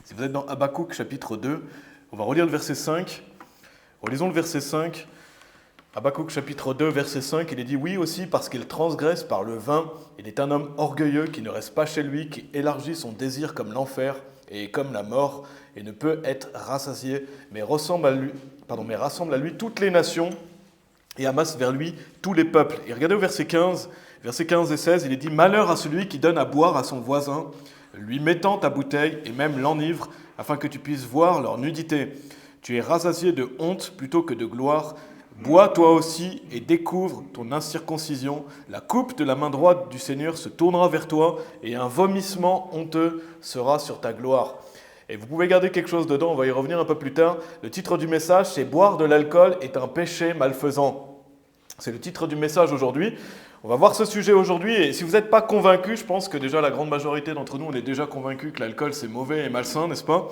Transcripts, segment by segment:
Si vous êtes dans Habakkuk chapitre 2, on va relire le verset 5. Relisons le verset 5. Habakkuk chapitre 2, verset 5, il est dit « Oui aussi, parce qu'il transgresse par le vin, il est un homme orgueilleux qui ne reste pas chez lui, qui élargit son désir comme l'enfer et comme la mort, et ne peut être rassasié, mais rassemble à lui toutes les nations et amasse vers lui tous les peuples. » Et regardez au verset 15 et 16, il est dit « Malheur à celui qui donne à boire à son voisin, lui mettant ta bouteille et même l'enivre, afin que tu puisses voir leur nudité. Tu es rassasié de honte plutôt que de gloire. Bois toi aussi et découvre ton incirconcision. La coupe de la main droite du Seigneur se tournera vers toi et un vomissement honteux sera sur ta gloire. » Et vous pouvez garder quelque chose dedans, on va y revenir un peu plus tard. Le titre du message, c'est « Boire de l'alcool est un péché malfaisant ». C'est le titre du message aujourd'hui. On va voir ce sujet aujourd'hui et si vous n'êtes pas convaincus, je pense que déjà la grande majorité d'entre nous, on est déjà convaincus que l'alcool c'est mauvais et malsain, n'est-ce pas ?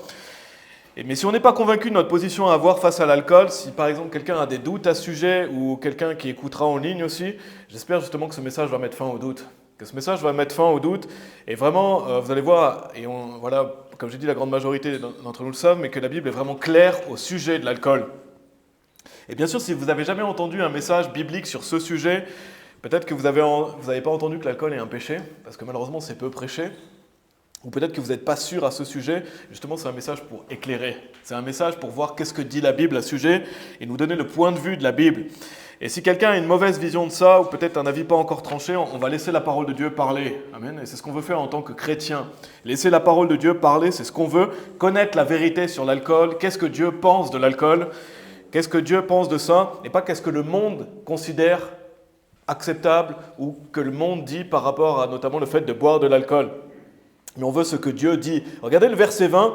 Mais si on n'est pas convaincu de notre position à avoir face à l'alcool, si par exemple quelqu'un a des doutes à ce sujet ou quelqu'un qui écoutera en ligne aussi, j'espère justement que ce message va mettre fin aux doutes. Que ce message va mettre fin aux doutes et vraiment, vous allez voir, et voilà, comme j'ai dit, la grande majorité d'entre nous le savent, mais que la Bible est vraiment claire au sujet de l'alcool. Et bien sûr, si vous n'avez jamais entendu un message biblique sur ce sujet, peut-être que vous n'avez pas entendu que l'alcool est un péché, parce que malheureusement c'est peu prêché. Ou peut-être que vous n'êtes pas sûr à ce sujet. Justement, c'est un message pour éclairer. C'est un message pour voir qu'est-ce que dit la Bible à ce sujet et nous donner le point de vue de la Bible. Et si quelqu'un a une mauvaise vision de ça, ou peut-être un avis pas encore tranché, on va laisser la parole de Dieu parler. Amen. Et c'est ce qu'on veut faire en tant que chrétien. Laisser la parole de Dieu parler, c'est ce qu'on veut. Connaître la vérité sur l'alcool. Qu'est-ce que Dieu pense de l'alcool ? Qu'est-ce que Dieu pense de ça ? Et pas qu'est-ce que le monde considère acceptable ou que le monde dit par rapport à notamment le fait de boire de l'alcool. Mais on veut ce que Dieu dit. Regardez le verset 20.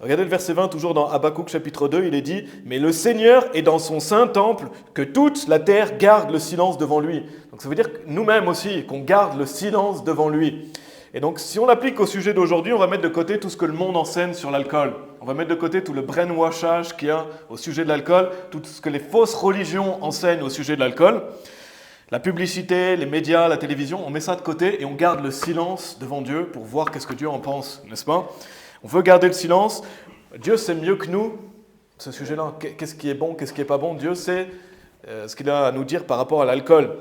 Regardez le verset 20, toujours dans Habakkuk chapitre 2, il est dit « Mais le Seigneur est dans son saint temple, que toute la terre garde le silence devant lui. » Donc ça veut dire que nous-mêmes aussi, qu'on garde le silence devant lui. Et donc si on l'applique au sujet d'aujourd'hui, on va mettre de côté tout ce que le monde enseigne sur l'alcool. On va mettre de côté tout le brainwashage qu'il y a au sujet de l'alcool, tout ce que les fausses religions enseignent au sujet de l'alcool. La publicité, les médias, la télévision, on met ça de côté et on garde le silence devant Dieu pour voir qu'est-ce que Dieu en pense, n'est-ce pas ? On veut garder le silence. Dieu sait mieux que nous, ce sujet-là, qu'est-ce qui est bon, qu'est-ce qui n'est pas bon. Dieu sait ce qu'il a à nous dire par rapport à l'alcool.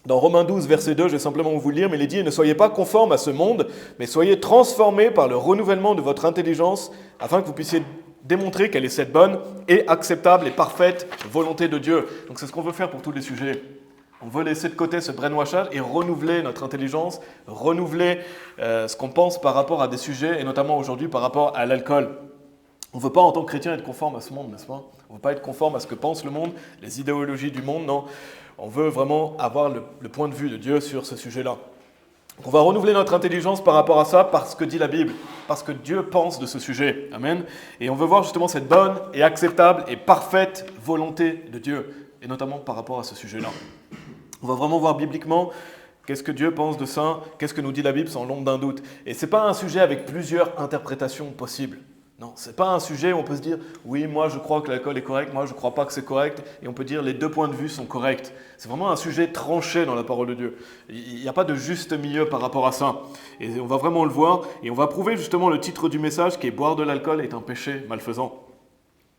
Dans Romains 12, verset 2, je vais simplement vous le lire, mais il est dit « Ne soyez pas conformes à ce monde, mais soyez transformés par le renouvellement de votre intelligence, afin que vous puissiez démontrer quelle est cette bonne et acceptable et parfaite volonté de Dieu. » Donc c'est ce qu'on veut faire pour tous les sujets. On veut laisser de côté ce brainwashage et renouveler notre intelligence, renouveler ce qu'on pense par rapport à des sujets, et notamment aujourd'hui par rapport à l'alcool. On ne veut pas en tant que chrétien être conforme à ce monde, n'est-ce pas ? On ne veut pas être conforme à ce que pense le monde, les idéologies du monde, non. On veut vraiment avoir le point de vue de Dieu sur ce sujet-là. On va renouveler notre intelligence par rapport à ça, parce que dit la Bible, parce que Dieu pense de ce sujet. Amen. Et on veut voir justement cette bonne et acceptable et parfaite volonté de Dieu, et notamment par rapport à ce sujet-là. On va vraiment voir bibliquement qu'est-ce que Dieu pense de ça, qu'est-ce que nous dit la Bible sans l'ombre d'un doute. Et ce n'est pas un sujet avec plusieurs interprétations possibles. Non, ce n'est pas un sujet où on peut se dire « oui, moi je crois que l'alcool est correct, moi je ne crois pas que c'est correct » et on peut dire « les deux points de vue sont corrects ». C'est vraiment un sujet tranché dans la parole de Dieu. Il n'y a pas de juste milieu par rapport à ça. Et on va vraiment le voir et on va prouver justement le titre du message qui est « Boire de l'alcool est un péché malfaisant ».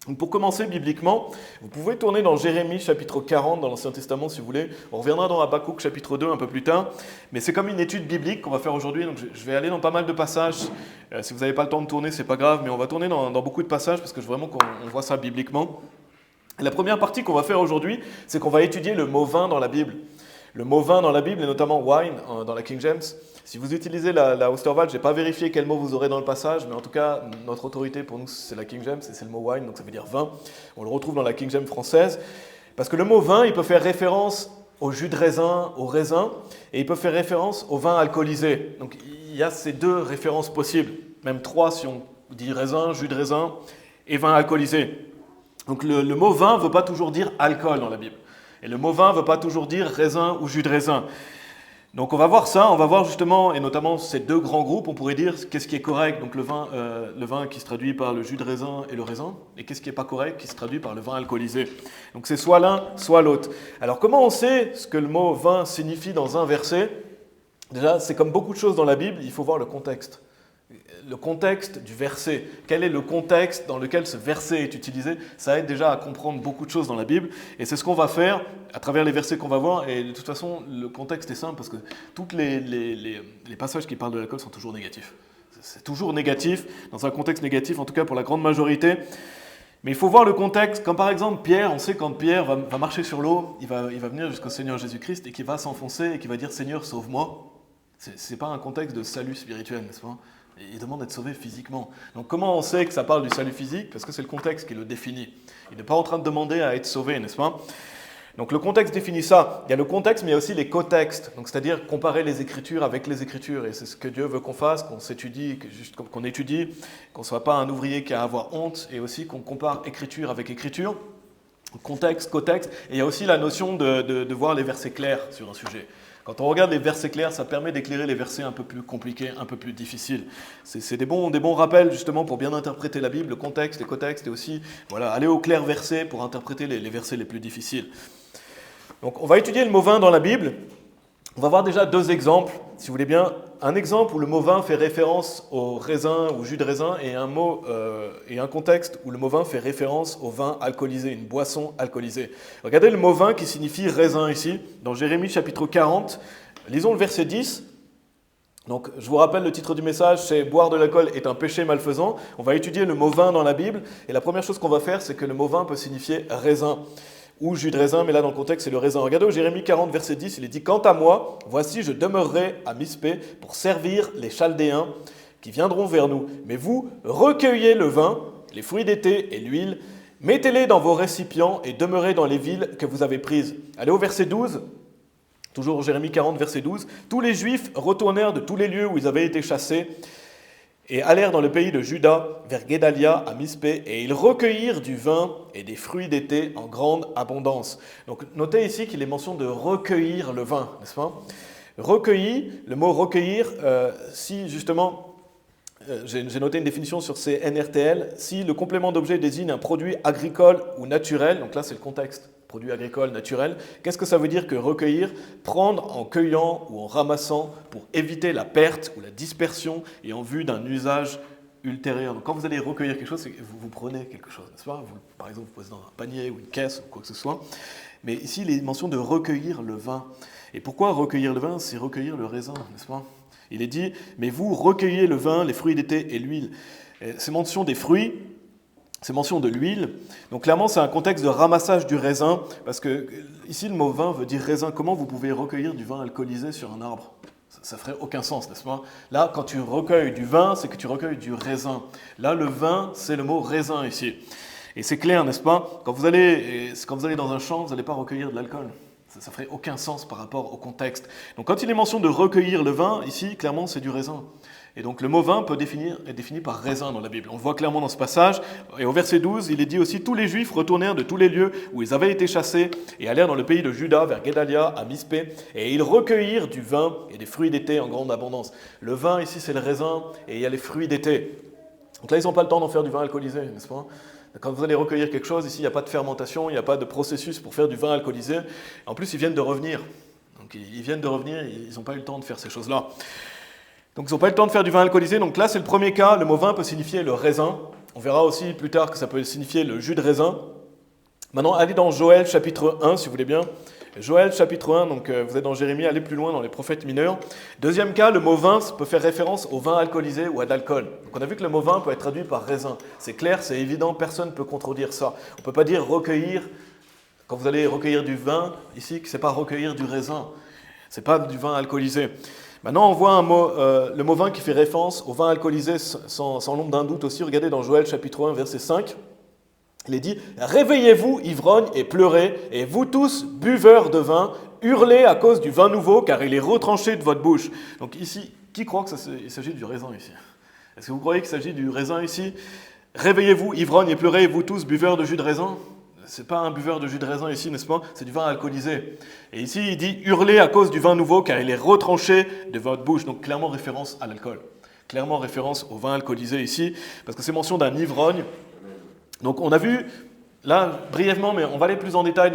Donc pour commencer bibliquement, vous pouvez tourner dans Jérémie chapitre 40 dans l'Ancien Testament si vous voulez. On reviendra dans Habakkuk chapitre 2 un peu plus tard. Mais c'est comme une étude biblique qu'on va faire aujourd'hui. Donc je vais aller dans pas mal de passages. Si vous n'avez pas le temps de tourner, c'est pas grave. Mais on va tourner dans beaucoup de passages parce que je veux vraiment qu'on voit ça bibliquement. Et la première partie qu'on va faire aujourd'hui, c'est qu'on va étudier le mot vin dans la Bible. Le mot vin dans la Bible, et notamment wine dans la King James. Si vous utilisez la Osterwald, je n'ai pas vérifié quel mot vous aurez dans le passage, mais en tout cas, notre autorité pour nous, c'est la King James, et c'est le mot wine, donc ça veut dire vin. On le retrouve dans la King James française. Parce que le mot vin, il peut faire référence au jus de raisin, au raisin, et il peut faire référence au vin alcoolisé. Donc il y a ces deux références possibles, même trois si on dit raisin, jus de raisin et vin alcoolisé. Donc le mot vin ne veut pas toujours dire alcool dans la Bible. Et le mot vin ne veut pas toujours dire raisin ou jus de raisin. Donc on va voir ça, on va voir justement, et notamment ces deux grands groupes, on pourrait dire qu'est-ce qui est correct, donc le vin qui se traduit par le jus de raisin et le raisin, et qu'est-ce qui n'est pas correct, qui se traduit par le vin alcoolisé. Donc c'est soit l'un, soit l'autre. Alors comment on sait ce que le mot vin signifie dans un verset ? Déjà, c'est comme beaucoup de choses dans la Bible, il faut voir le contexte. le contexte du verset. Quel est le contexte dans lequel ce verset est utilisé? Ça aide déjà à comprendre beaucoup de choses dans la Bible. Et c'est ce qu'on va faire à travers les versets qu'on va voir. Et de toute façon, le contexte est simple parce que tous les passages qui parlent de l'alcool sont toujours négatifs. C'est toujours négatif, dans un contexte négatif, en tout cas pour la grande majorité. Mais il faut voir le contexte. Comme par exemple Pierre, on sait quand Pierre va marcher sur l'eau, il va venir jusqu'au Seigneur Jésus-Christ et qu'il va s'enfoncer et qu'il va dire « Seigneur, sauve-moi ». Ce n'est pas un contexte de salut spirituel, n'est-ce pas? Il demande d'être sauvé physiquement. Donc comment on sait que ça parle du salut physique? Parce que c'est le contexte qui le définit. Il n'est pas en train de demander à être sauvé, n'est-ce pas? Donc le contexte définit ça. Il y a le contexte, mais il y a aussi les cotextes. Donc c'est-à-dire comparer les Écritures avec les Écritures. Et c'est ce que Dieu veut qu'on fasse, qu'on s'étudie, qu'on étudie, qu'on ne soit pas un ouvrier qui a à avoir honte, et aussi qu'on compare Écriture avec Écriture. Contexte, cotexte. Et il y a aussi la notion de voir les versets clairs sur un sujet. Quand on regarde les versets clairs, ça permet d'éclairer les versets un peu plus compliqués, un peu plus difficiles. C'est des bons rappels justement pour bien interpréter la Bible, le contexte, les cotextes, et aussi aller au clair verset pour interpréter les versets les plus difficiles. Donc on va étudier le mot vin dans la Bible. On va voir déjà deux exemples, si vous voulez bien. Un exemple où le mot vin fait référence au raisin, au jus de raisin, et un contexte où le mot vin fait référence au vin alcoolisé, une boisson alcoolisée. Regardez le mot vin qui signifie raisin ici, dans Jérémie chapitre 40. Lisons le verset 10. Donc, je vous rappelle le titre du message, c'est « Boire de l'alcool est un péché malfaisant ». On va étudier le mot vin dans la Bible, et la première chose qu'on va faire, c'est que le mot vin peut signifier raisin ou jus de raisin, mais là dans le contexte c'est le raisin. Regardez au Jérémie 40 verset 10, il est dit « Quant à moi, voici je demeurerai à Mispé pour servir les Chaldéens qui viendront vers nous. Mais vous, recueillez le vin, les fruits d'été et l'huile, mettez-les dans vos récipients et demeurez dans les villes que vous avez prises. » Allez au verset 12, toujours Jérémie 40 verset 12, « Tous les Juifs retournèrent de tous les lieux où ils avaient été chassés et allèrent dans le pays de Juda, vers Guédalia, à Mispé, et ils recueillirent du vin et des fruits d'été en grande abondance. » Donc notez ici qu'il est mention de recueillir le vin, n'est-ce pas? Recueillir, le mot recueillir, si justement, j'ai noté une définition sur ces NRTL, si le complément d'objet désigne un produit agricole ou naturel, donc là c'est le contexte, produit agricole naturel, qu'est-ce que ça veut dire que recueillir? Prendre en cueillant ou en ramassant pour éviter la perte ou la dispersion et en vue d'un usage ultérieur. Donc quand vous allez recueillir quelque chose, c'est que vous prenez quelque chose, n'est-ce pas? Par exemple, vous posez dans un panier ou une caisse ou quoi que ce soit. Mais ici, il est mention de recueillir le vin. Et pourquoi recueillir le vin? C'est recueillir le raisin, n'est-ce pas? Il est dit, mais vous recueillez le vin, les fruits d'été et l'huile. C'est mention des fruits, c'est mention de l'huile. Donc clairement, c'est un contexte de ramassage du raisin, parce que ici, le mot vin veut dire raisin. Comment vous pouvez recueillir du vin alcoolisé sur un arbre? Ça ferait aucun sens, n'est-ce pas? Là, quand tu recueilles du vin, c'est que tu recueilles du raisin. Là, le vin, c'est le mot raisin ici. Et c'est clair, n'est-ce pas? Quand vous allez dans un champ, vous n'allez pas recueillir de l'alcool. Ça ferait aucun sens par rapport au contexte. Donc quand il est mention de recueillir le vin, ici, clairement, c'est du raisin. Et donc le mot vin est défini par raisin dans la Bible. On le voit clairement dans ce passage. Et au verset 12, il est dit aussi « Tous les Juifs retournèrent de tous les lieux où ils avaient été chassés et allèrent dans le pays de Juda, vers Guédalia, à Mispé, et ils recueillirent du vin et des fruits d'été en grande abondance. » Le vin, ici, c'est le raisin, et il y a les fruits d'été. Donc là, ils n'ont pas le temps d'en faire du vin alcoolisé, n'est-ce pas? Quand vous allez recueillir quelque chose, ici, il n'y a pas de fermentation, il n'y a pas de processus pour faire du vin alcoolisé. En plus, ils viennent de revenir. Donc ils viennent de revenir, ils n'ont pas eu le temps de faire ces choses-là. Donc ils n'ont pas eu le temps de faire du vin alcoolisé. Donc là, c'est le premier cas. Le mot vin peut signifier le raisin. On verra aussi plus tard que ça peut signifier le jus de raisin. Maintenant, allez dans Joël chapitre 1, si vous voulez bien. Joël chapitre 1, donc vous êtes dans Jérémie, allez plus loin dans les prophètes mineurs. Deuxième cas, le mot vin peut faire référence au vin alcoolisé ou à de l'alcool. Donc on a vu que le mot vin peut être traduit par raisin. C'est clair, c'est évident, personne ne peut contredire ça. On ne peut pas dire recueillir, quand vous allez recueillir du vin, ici, que ce n'est pas recueillir du raisin. Ce n'est pas du vin alcoolisé. Maintenant, on voit le mot vin qui fait référence au vin alcoolisé sans l'ombre d'un doute aussi. Regardez dans Joël chapitre 1, verset 5. Il est dit « Réveillez-vous, ivrognes, et pleurez, et vous tous, buveurs de vin, hurlez à cause du vin nouveau, car il est retranché de votre bouche. » Donc ici, qui croit qu'il s'agit du raisin ici? Est-ce que vous croyez qu'il s'agit du raisin ici? « Réveillez-vous, ivrognes, et pleurez, et vous tous, buveurs de jus de raisin. » Ce n'est pas un buveur de jus de raisin ici, n'est-ce pas? C'est du vin alcoolisé. Et ici, il dit « Hurlez à cause du vin nouveau, car il est retranché de votre bouche. » Donc clairement référence à l'alcool. Clairement référence au vin alcoolisé ici, parce que c'est mention d'un ivrogne. Donc on a vu, là, brièvement, mais on va aller plus en détail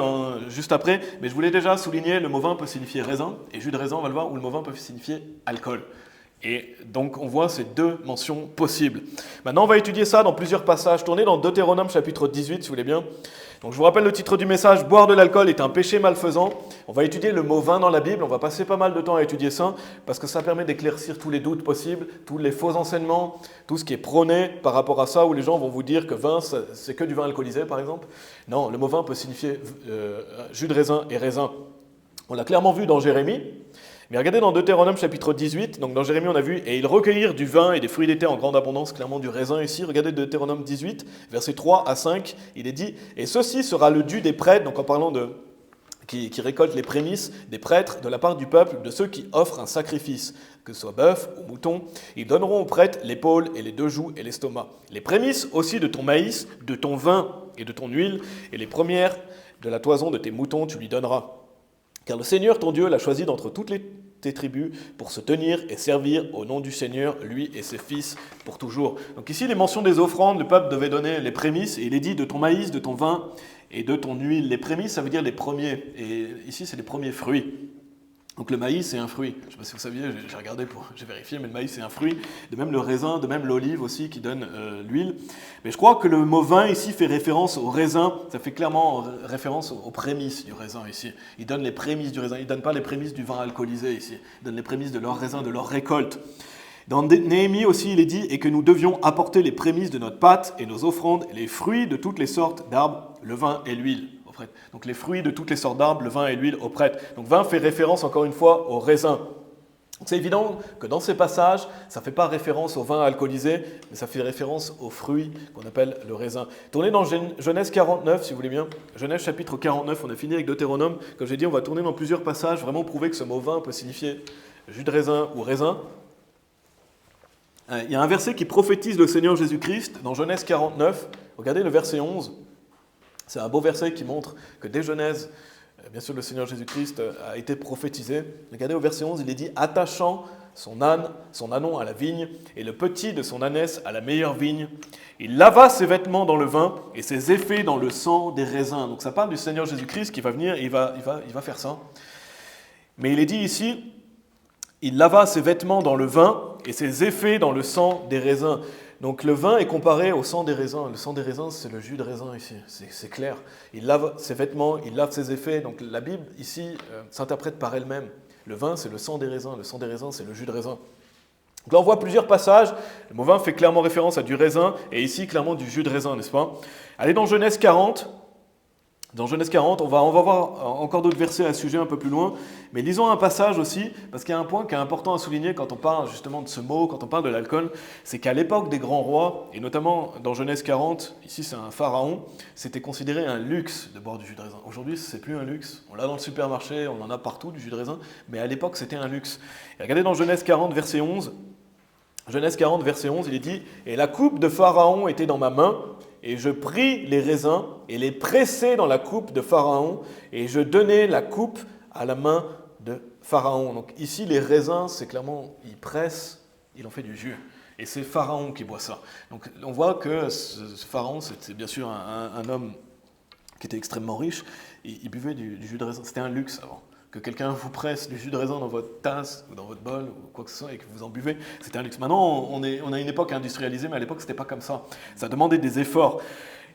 juste après, mais je voulais déjà souligner, le mot vin peut signifier raisin, et jus de raisin, on va le voir, où le mot vin peut signifier alcool. Et donc on voit ces deux mentions possibles. Maintenant on va étudier ça dans plusieurs passages. Tournez dans Deutéronome chapitre 18 si vous voulez bien. Donc je vous rappelle le titre du message, boire de l'alcool est un péché malfaisant. On va étudier le mot vin dans la Bible, on va passer pas mal de temps à étudier ça, parce que ça permet d'éclaircir tous les doutes possibles, tous les faux enseignements, tout ce qui est prôné par rapport à ça, où les gens vont vous dire que vin, c'est que du vin alcoolisé par exemple. Non, le mot vin peut signifier jus de raisin et raisin. On l'a clairement vu dans Jérémie. Mais regardez dans Deutéronome chapitre 18, donc dans Jérémie on a vu « Et ils recueillirent du vin et des fruits des terres en grande abondance », clairement du raisin ici. Regardez Deutéronome 18, versets 3 à 5, il est dit « Et ceci sera le dû des prêtres », donc en parlant de qui récoltent les prémices des prêtres de la part du peuple, de ceux qui offrent un sacrifice, que ce soit bœuf ou mouton. Ils donneront aux prêtres l'épaule et les deux joues et l'estomac. Les prémices aussi de ton maïs, de ton vin et de ton huile, et les premières de la toison de tes moutons tu lui donneras. Car le Seigneur, ton Dieu, l'a choisi d'entre toutes tes tribus pour se tenir et servir au nom du Seigneur, lui et ses fils, pour toujours. Donc ici, les mentions des offrandes, le peuple devait donner les prémices, et il est dit de ton maïs, de ton vin et de ton huile. Les prémices, ça veut dire les premiers, et ici, c'est les premiers fruits. Donc le maïs, c'est un fruit. Je ne sais pas si vous saviez, j'ai vérifié, mais le maïs, c'est un fruit. De même le raisin, de même l'olive aussi, qui donne l'huile. Mais je crois que le mot vin ici fait référence au raisin. Ça fait clairement référence aux prémices du raisin ici. Il donne les prémices du raisin. Il ne donne pas les prémices du vin alcoolisé ici. Il donne les prémices de leur raisin, de leur récolte. Dans Néhémie aussi, il est dit « Et que nous devions apporter les prémices de notre pâte et nos offrandes, et les fruits de toutes les sortes d'arbres, le vin et l'huile. » Donc les fruits de toutes les sortes d'arbres, le vin et l'huile aux prêtres. Donc vin fait référence encore une fois au raisin. C'est évident que dans ces passages, ça ne fait pas référence au vin alcoolisé, mais ça fait référence aux fruits qu'on appelle le raisin. Tournez dans Genèse 49, si vous voulez bien. Genèse chapitre 49, on a fini avec Deutéronome. Comme j'ai dit, on va tourner dans plusieurs passages, vraiment prouver que ce mot vin peut signifier jus de raisin ou raisin. Il y a un verset qui prophétise le Seigneur Jésus-Christ dans Genèse 49. Regardez le verset 11. C'est un beau verset qui montre que dès Genèse, bien sûr le Seigneur Jésus-Christ a été prophétisé. Regardez au verset 11, il est dit « Attachant son ânon à la vigne et le petit de son ânesse à la meilleure vigne, il lava ses vêtements dans le vin et ses effets dans le sang des raisins. » Donc ça parle du Seigneur Jésus-Christ qui va venir et il va faire ça. Mais il est dit ici « Il lava ses vêtements dans le vin et ses effets dans le sang des raisins. » Donc le vin est comparé au sang des raisins. Le sang des raisins, c'est le jus de raisin ici, c'est clair. Il lave ses vêtements, il lave ses effets. Donc la Bible ici s'interprète par elle-même. Le vin, c'est le sang des raisins c'est le jus de raisin. Donc là, on voit plusieurs passages. Le mot vin fait clairement référence à du raisin, et ici, clairement, du jus de raisin, n'est-ce pas? Allez dans Genèse 40. Dans Genèse 40, on va voir encore d'autres versets à ce sujet un peu plus loin, mais lisons un passage aussi, parce qu'il y a un point qui est important à souligner quand on parle justement de ce mot, quand on parle de l'alcool, c'est qu'à l'époque des grands rois, et notamment dans Genèse 40, ici c'est un pharaon, c'était considéré un luxe de boire du jus de raisin. Aujourd'hui, c'est plus un luxe. On l'a dans le supermarché, on en a partout du jus de raisin, mais à l'époque c'était un luxe. Et regardez dans Genèse 40, verset 11, Genèse 40, verset 11, il est dit « Et la coupe de Pharaon était dans ma main, et je pris les raisins et les pressai dans la coupe de Pharaon, et je donnai la coupe à la main de Pharaon. » Donc ici, les raisins, c'est clairement, il presse, il en fait du jus. Et c'est Pharaon qui boit ça. Donc on voit que ce Pharaon, c'est bien sûr un homme qui était extrêmement riche. Il buvait du jus de raisin. C'était un luxe avant. Que quelqu'un vous presse du jus de raisin dans votre tasse ou dans votre bol ou quoi que ce soit et que vous en buvez, c'était un luxe. Maintenant, on a une époque industrialisée, mais à l'époque, c'était pas comme ça. Ça demandait des efforts.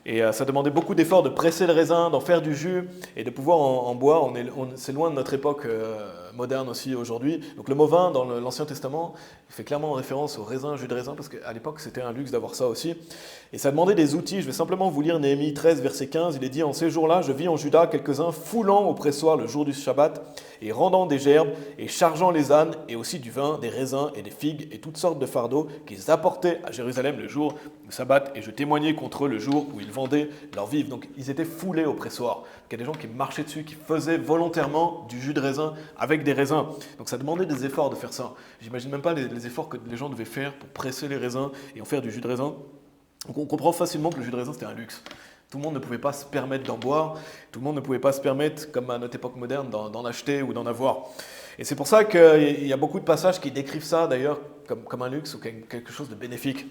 Et ça demandait beaucoup d'efforts de presser le raisin, d'en faire du jus et de pouvoir en boire. C'est loin de notre époque moderne aussi aujourd'hui. Donc le mot vin dans l'Ancien Testament, il fait clairement référence au raisin, jus de raisin, parce qu'à l'époque c'était un luxe d'avoir ça aussi. Et ça demandait des outils. Je vais simplement vous lire Néhémie 13, verset 15. Il est dit « En ces jours-là, je vis en Juda quelques-uns foulant au pressoir le jour du Shabbat et rendant des gerbes et chargeant les ânes et aussi du vin, des raisins et des figues et toutes sortes de fardeaux qu'ils apportaient à Jérusalem le jour du Sabbat. Et je témoignais contre eux le jour où ils vendaient leurs vivres. » Donc ils étaient foulés au pressoir. Il y a des gens qui marchaient dessus, qui faisaient volontairement du jus de raisin avec des raisins. Donc ça demandait des efforts de faire ça. J'imagine même pas les efforts que les gens devaient faire pour presser les raisins et en faire du jus de raisin. Donc on comprend facilement que le jus de raisin c'était un luxe. Tout le monde ne pouvait pas se permettre d'en boire, tout le monde ne pouvait pas se permettre, comme à notre époque moderne, d'en acheter ou d'en avoir. Et c'est pour ça qu'il y a beaucoup de passages qui décrivent ça d'ailleurs comme un luxe ou quelque chose de bénéfique.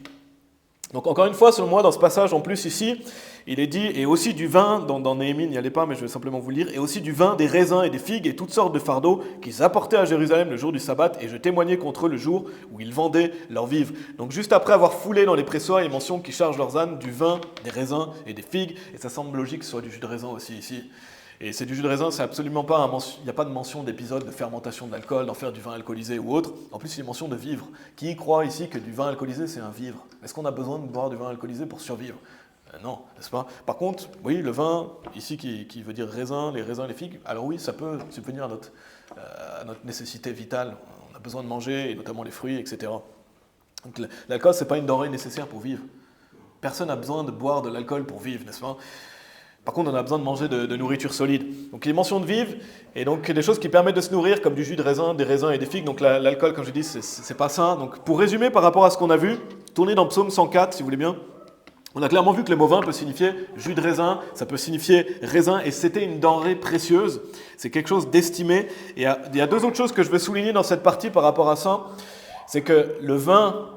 Donc encore une fois, selon moi, dans ce passage, en plus ici, il est dit, et aussi du vin, dans Néhémie, n'y allez pas, mais je vais simplement vous lire, et aussi du vin, des raisins et des figues, et toutes sortes de fardeaux qu'ils apportaient à Jérusalem le jour du sabbat, et je témoignais contre eux le jour où ils vendaient leurs vivres. Donc juste après avoir foulé dans les pressoirs, il mentionne qu'ils chargent leurs ânes du vin, des raisins et des figues, et ça semble logique que ce soit du jus de raisin aussi ici. Et c'est du jus de raisin, c'est absolument pas il n'y a pas de mention d'épisode de fermentation de l'alcool, d'en faire du vin alcoolisé ou autre. En plus, il y a mention de vivre. Qui croit ici que du vin alcoolisé, c'est un vivre? Est-ce qu'on a besoin de boire du vin alcoolisé pour survivre? Non, n'est-ce pas? Par contre, oui, le vin, ici qui veut dire raisin, les raisins, les figues, alors oui, ça peut subvenir à notre nécessité vitale. On a besoin de manger, et notamment les fruits, etc. Donc l'alcool, ce n'est pas une denrée nécessaire pour vivre. Personne n'a besoin de boire de l'alcool pour vivre, n'est-ce pas? Par contre, on a besoin de manger de nourriture solide. Donc il est mention de vivre, et donc des choses qui permettent de se nourrir, comme du jus de raisin, des raisins et des figues. Donc l'alcool, comme je dis, c'est pas sain. Donc pour résumer par rapport à ce qu'on a vu, tournez dans Psaume 104, si vous voulez bien. On a clairement vu que le mot vin peut signifier jus de raisin, ça peut signifier raisin, et c'était une denrée précieuse. C'est quelque chose d'estimé. Et il y a deux autres choses que je veux souligner dans cette partie par rapport à ça. C'est que le vin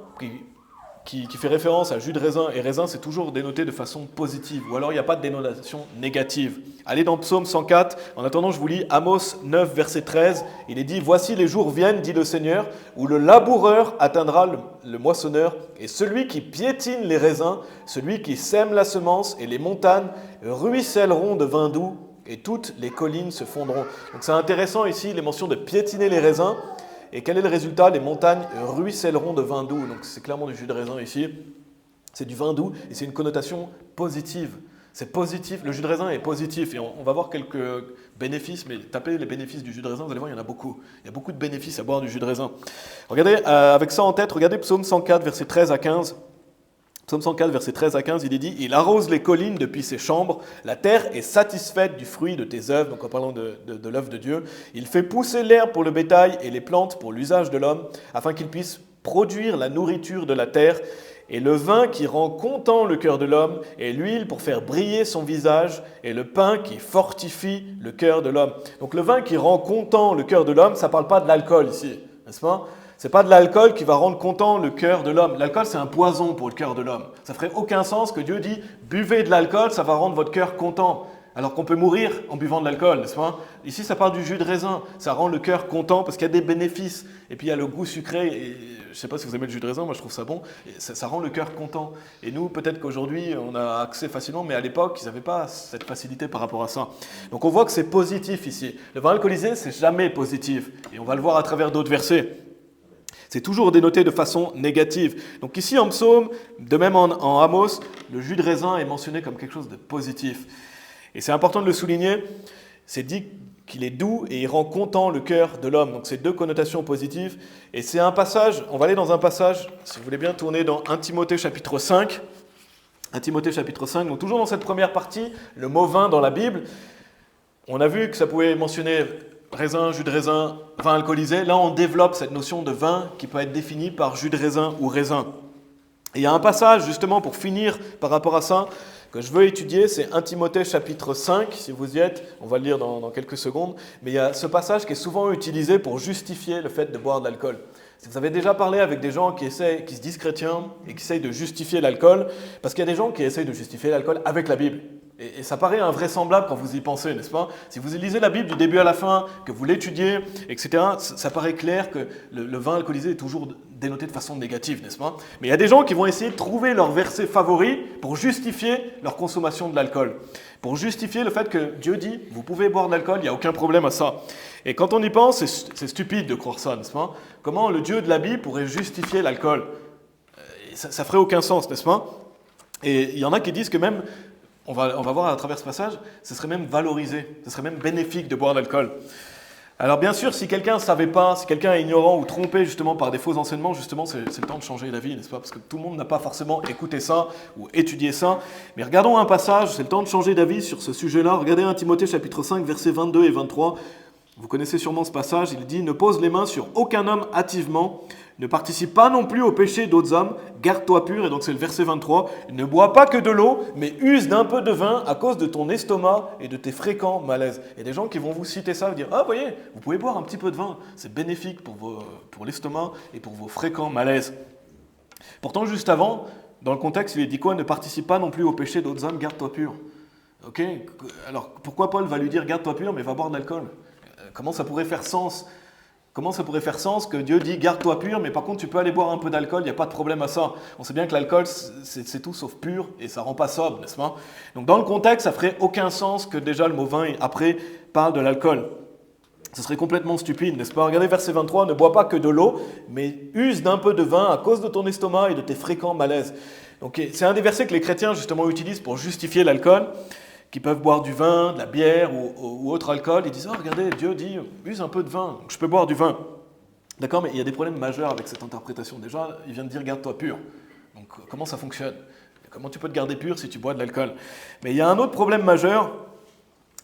qui fait référence à jus de raisin et raisin, c'est toujours dénoté de façon positive, ou alors il n'y a pas de dénotation négative. Allez dans Psaume 104, en attendant je vous lis Amos 9, verset 13, il est dit « Voici les jours viennent, dit le Seigneur, où le laboureur atteindra le moissonneur, et celui qui piétine les raisins, celui qui sème la semence, et les montagnes ruisselleront de vin doux, et toutes les collines se fondront. » Donc c'est intéressant ici, les mentions de piétiner les raisins. Et quel est le résultat? Les montagnes ruisselleront de vin doux. Donc c'est clairement du jus de raisin ici. C'est du vin doux et c'est une connotation positive. C'est positif, le jus de raisin est positif et on va voir quelques bénéfices, mais tapez les bénéfices du jus de raisin, vous allez voir, il y en a beaucoup. Il y a beaucoup de bénéfices à boire du jus de raisin. Regardez, avec ça en tête, regardez Psaume 104, versets 13 à 15. Psaume 104, versets 13 à 15, il est dit « Il arrose les collines depuis ses chambres, la terre est satisfaite du fruit de tes œuvres. » Donc en parlant de l'œuvre de Dieu. « Il fait pousser l'herbe pour le bétail et les plantes pour l'usage de l'homme, afin qu'il puisse produire la nourriture de la terre, et le vin qui rend content le cœur de l'homme, et l'huile pour faire briller son visage, et le pain qui fortifie le cœur de l'homme. » Donc le vin qui rend content le cœur de l'homme, ça ne parle pas de l'alcool ici, n'est-ce pas? Ce n'est pas de l'alcool qui va rendre content le cœur de l'homme. L'alcool, c'est un poison pour le cœur de l'homme. Ça ne ferait aucun sens que Dieu dit « buvez de l'alcool, ça va rendre votre cœur content ». Alors qu'on peut mourir en buvant de l'alcool, n'est-ce pas? Ici, ça parle du jus de raisin. Ça rend le cœur content parce qu'il y a des bénéfices. Et puis, il y a le goût sucré. Et je ne sais pas si vous aimez le jus de raisin, moi je trouve ça bon. Et ça rend le cœur content. Et nous, peut-être qu'aujourd'hui, on a accès facilement, mais à l'époque, ils n'avaient pas cette facilité par rapport à ça. Donc on voit que c'est positif ici. Le vin alcoolisé, c'est jamais positif. Et on va le voir à travers d'autres versets. C'est toujours dénoté de façon négative. Donc ici en psaume, de même en Amos, le jus de raisin est mentionné comme quelque chose de positif. Et c'est important de le souligner, c'est dit qu'il est doux et il rend content le cœur de l'homme. Donc c'est deux connotations positives. Et c'est un passage, on va aller dans un passage, si vous voulez bien tourner dans 1 Timothée chapitre 5. 1 Timothée chapitre 5, donc toujours dans cette première partie, le mot vin dans la Bible. On a vu que ça pouvait mentionner raisin, jus de raisin, vin alcoolisé. Là, on développe cette notion de vin qui peut être définie par jus de raisin ou raisin. Et il y a un passage, justement, pour finir par rapport à ça, que je veux étudier, c'est 1 Timothée chapitre 5, si vous y êtes, on va le lire dans quelques secondes, mais il y a ce passage qui est souvent utilisé pour justifier le fait de boire de l'alcool. Si vous avez déjà parlé avec des gens qui se disent chrétiens et qui essayent de justifier l'alcool, parce qu'il y a des gens qui essayent de justifier l'alcool avec la Bible. Et ça paraît invraisemblable quand vous y pensez, n'est-ce pas? Si vous lisez la Bible du début à la fin, que vous l'étudiez, etc., ça paraît clair que le vin alcoolisé est toujours dénoté de façon négative, n'est-ce pas? Mais il y a des gens qui vont essayer de trouver leur verset favori pour justifier leur consommation de l'alcool. Pour justifier le fait que Dieu dit, vous pouvez boire de l'alcool, il n'y a aucun problème à ça. Et quand on y pense, c'est stupide de croire ça, n'est-ce pas? Comment le Dieu de la Bible pourrait justifier l'alcool? Ça ferait aucun sens, n'est-ce pas? Et il y en a qui disent que même, on va voir à travers ce passage, ce serait même valorisé, ce serait même bénéfique de boire de l'alcool. Alors bien sûr, si quelqu'un ne savait pas, si quelqu'un est ignorant ou trompé justement par des faux enseignements, justement c'est le temps de changer d'avis, n'est-ce pas? Parce que tout le monde n'a pas forcément écouté ça ou étudié ça. Mais regardons un passage, c'est le temps de changer d'avis sur ce sujet-là. Regardez 1 Timothée chapitre 5, versets 22 et 23. Vous connaissez sûrement ce passage, il dit « Ne pose les mains sur aucun homme hâtivement, ne participe pas non plus au péché d'autres hommes, garde-toi pur. » Et donc c'est le verset 23. « Ne bois pas que de l'eau, mais use d'un peu de vin à cause de ton estomac et de tes fréquents malaises. » Il y a des gens qui vont vous citer ça et dire « Ah, voyez, vous pouvez boire un petit peu de vin, c'est bénéfique pour l'estomac et pour vos fréquents malaises. » Pourtant, juste avant, Dans le contexte, il est dit quoi? Ne participe pas non plus au péché d'autres hommes, garde-toi pur. Ok? Alors pourquoi Paul va lui dire garde-toi pur, mais va boire de l'alcool? Comment ça pourrait faire sens? Comment ça pourrait faire sens que Dieu dit garde-toi pur, mais par contre tu peux aller boire un peu d'alcool, il n'y a pas de problème à ça. On sait bien que l'alcool c'est tout sauf pur et ça rend pas sobre, n'est-ce pas? Donc dans le contexte, ça ferait aucun sens que déjà le mot vin après parle de l'alcool. Ce serait complètement stupide, n'est-ce pas? Regardez verset 23, ne bois pas que de l'eau, mais use d'un peu de vin à cause de ton estomac et de tes fréquents malaises. Donc c'est un des versets que les chrétiens justement utilisent pour justifier l'alcool, qui peuvent boire du vin, de la bière ou autre alcool. Ils disent, oh regardez, Dieu dit, use un peu de vin, donc je peux boire du vin. D'accord, mais il y a des problèmes majeurs avec cette interprétation. Déjà, il vient de dire garde-toi pur. Donc comment ça fonctionne? Comment tu peux te garder pur si tu bois de l'alcool? Mais il y a un autre problème majeur.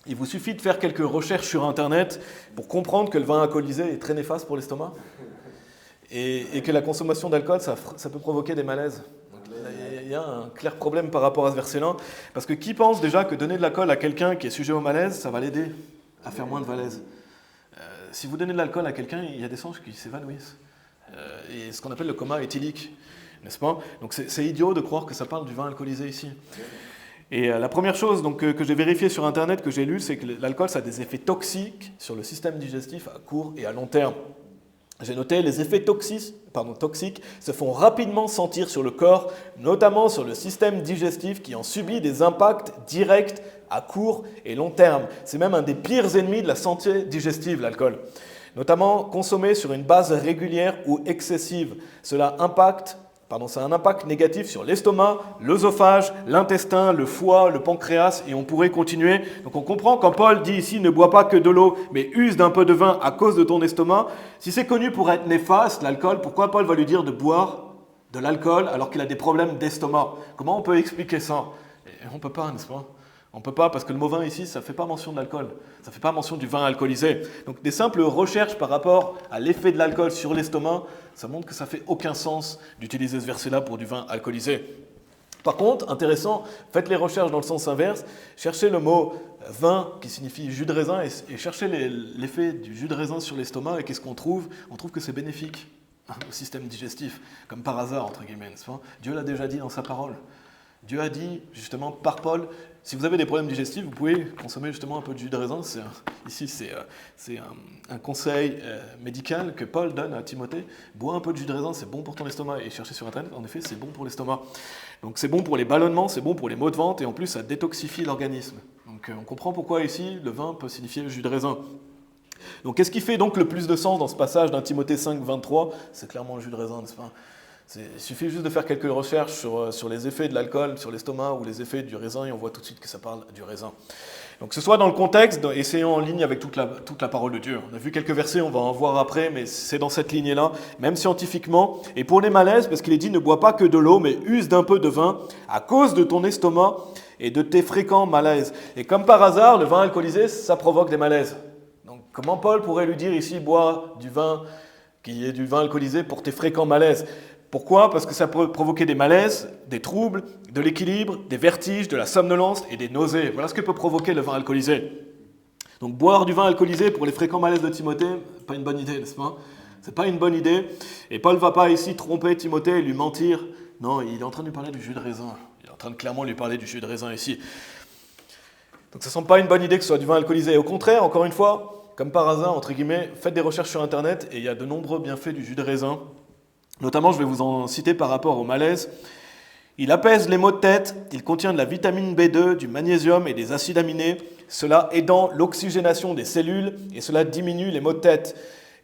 Il vous suffit de faire quelques recherches sur Internet pour comprendre que le vin alcoolisé est très néfaste pour l'estomac et que la consommation d'alcool, ça peut provoquer des malaises. Il y a un clair problème par rapport à ce verset-là, parce que qui pense déjà que donner de l'alcool à quelqu'un qui est sujet au malaise, ça va l'aider à faire moins de malaise? Si vous donnez de l'alcool à quelqu'un, il y a des songes qui s'évanouissent. Et ce qu'on appelle le coma éthylique, n'est-ce pas? Donc c'est idiot de croire que ça parle du vin alcoolisé ici. Et la première chose donc, que j'ai vérifiée sur Internet, que j'ai lue, c'est que l'alcool, ça a des effets toxiques sur le système digestif à court et à long terme. J'ai noté, les effets toxiques se font rapidement sentir sur le corps, notamment sur le système digestif qui en subit des impacts directs à court et long terme. C'est même un des pires ennemis de la santé digestive, l'alcool. Notamment consommé sur une base régulière ou excessive. Ça a un impact négatif sur l'estomac, l'œsophage, l'intestin, le foie, le pancréas, et on pourrait continuer. Donc on comprend quand Paul dit ici ne bois pas que de l'eau, mais use d'un peu de vin à cause de ton estomac. Si c'est connu pour être néfaste, l'alcool, pourquoi Paul va lui dire de boire de l'alcool alors qu'il a des problèmes d'estomac? Comment on peut expliquer ça? On ne peut pas, n'est-ce pas? On ne peut pas, parce que le mot vin ici, ça ne fait pas mention de l'alcool. Ça ne fait pas mention du vin alcoolisé. Donc des simples recherches par rapport à l'effet de l'alcool sur l'estomac, ça montre que ça ne fait aucun sens d'utiliser ce verset-là pour du vin alcoolisé. Par contre, intéressant, faites les recherches dans le sens inverse. Cherchez le mot vin qui signifie jus de raisin et cherchez l'effet du jus de raisin sur l'estomac. Et qu'est-ce qu'on trouve? On trouve que c'est bénéfique au système digestif, comme par hasard, entre guillemets. Dieu l'a déjà dit dans sa parole. Dieu a dit, justement, par Paul, si vous avez des problèmes digestifs, vous pouvez consommer justement un peu de jus de raisin. Ici, c'est un conseil médical que Paul donne à Timothée. Bois un peu de jus de raisin, c'est bon pour ton estomac. Et cherchez sur Internet, en effet, c'est bon pour l'estomac. Donc c'est bon pour les ballonnements, c'est bon pour les maux de ventre, et en plus, ça détoxifie l'organisme. Donc on comprend pourquoi ici, le vin peut signifier jus de raisin. Donc qu'est-ce qui fait donc le plus de sens dans ce passage d'un Timothée 5, 23? C'est clairement le jus de raisin, n'est-ce pas? Il suffit juste de faire quelques recherches sur les effets de l'alcool sur l'estomac ou les effets du raisin et on voit tout de suite que ça parle du raisin. Donc que ce soit dans le contexte, essayons en ligne avec toute la parole de Dieu. On a vu quelques versets, on va en voir après, mais c'est dans cette lignée-là, même scientifiquement. Et pour les malaises, parce qu'il est dit ne bois pas que de l'eau, mais use d'un peu de vin à cause de ton estomac et de tes fréquents malaises. Et comme par hasard, le vin alcoolisé, ça provoque des malaises. Donc comment Paul pourrait lui dire ici bois du vin qui est du vin alcoolisé pour tes fréquents malaises? Pourquoi? Parce que ça peut provoquer des malaises, des troubles, de l'équilibre, des vertiges, de la somnolence et des nausées. Voilà ce que peut provoquer le vin alcoolisé. Donc boire du vin alcoolisé pour les fréquents malaises de Timothée, pas une bonne idée, n'est-ce pas? C'est pas une bonne idée. Et Paul ne va pas ici tromper Timothée et lui mentir. Non, il est en train de lui parler du jus de raisin. Il est en train de clairement lui parler du jus de raisin ici. Donc ça ne semble pas une bonne idée que ce soit du vin alcoolisé. Et au contraire, encore une fois, comme par hasard, entre guillemets, faites des recherches sur Internet et il y a de nombreux bienfaits du jus de raisin. Notamment, je vais vous en citer par rapport au malaise. Il apaise les maux de tête, il contient de la vitamine B2, du magnésium et des acides aminés, cela aidant l'oxygénation des cellules et cela diminue les maux de tête.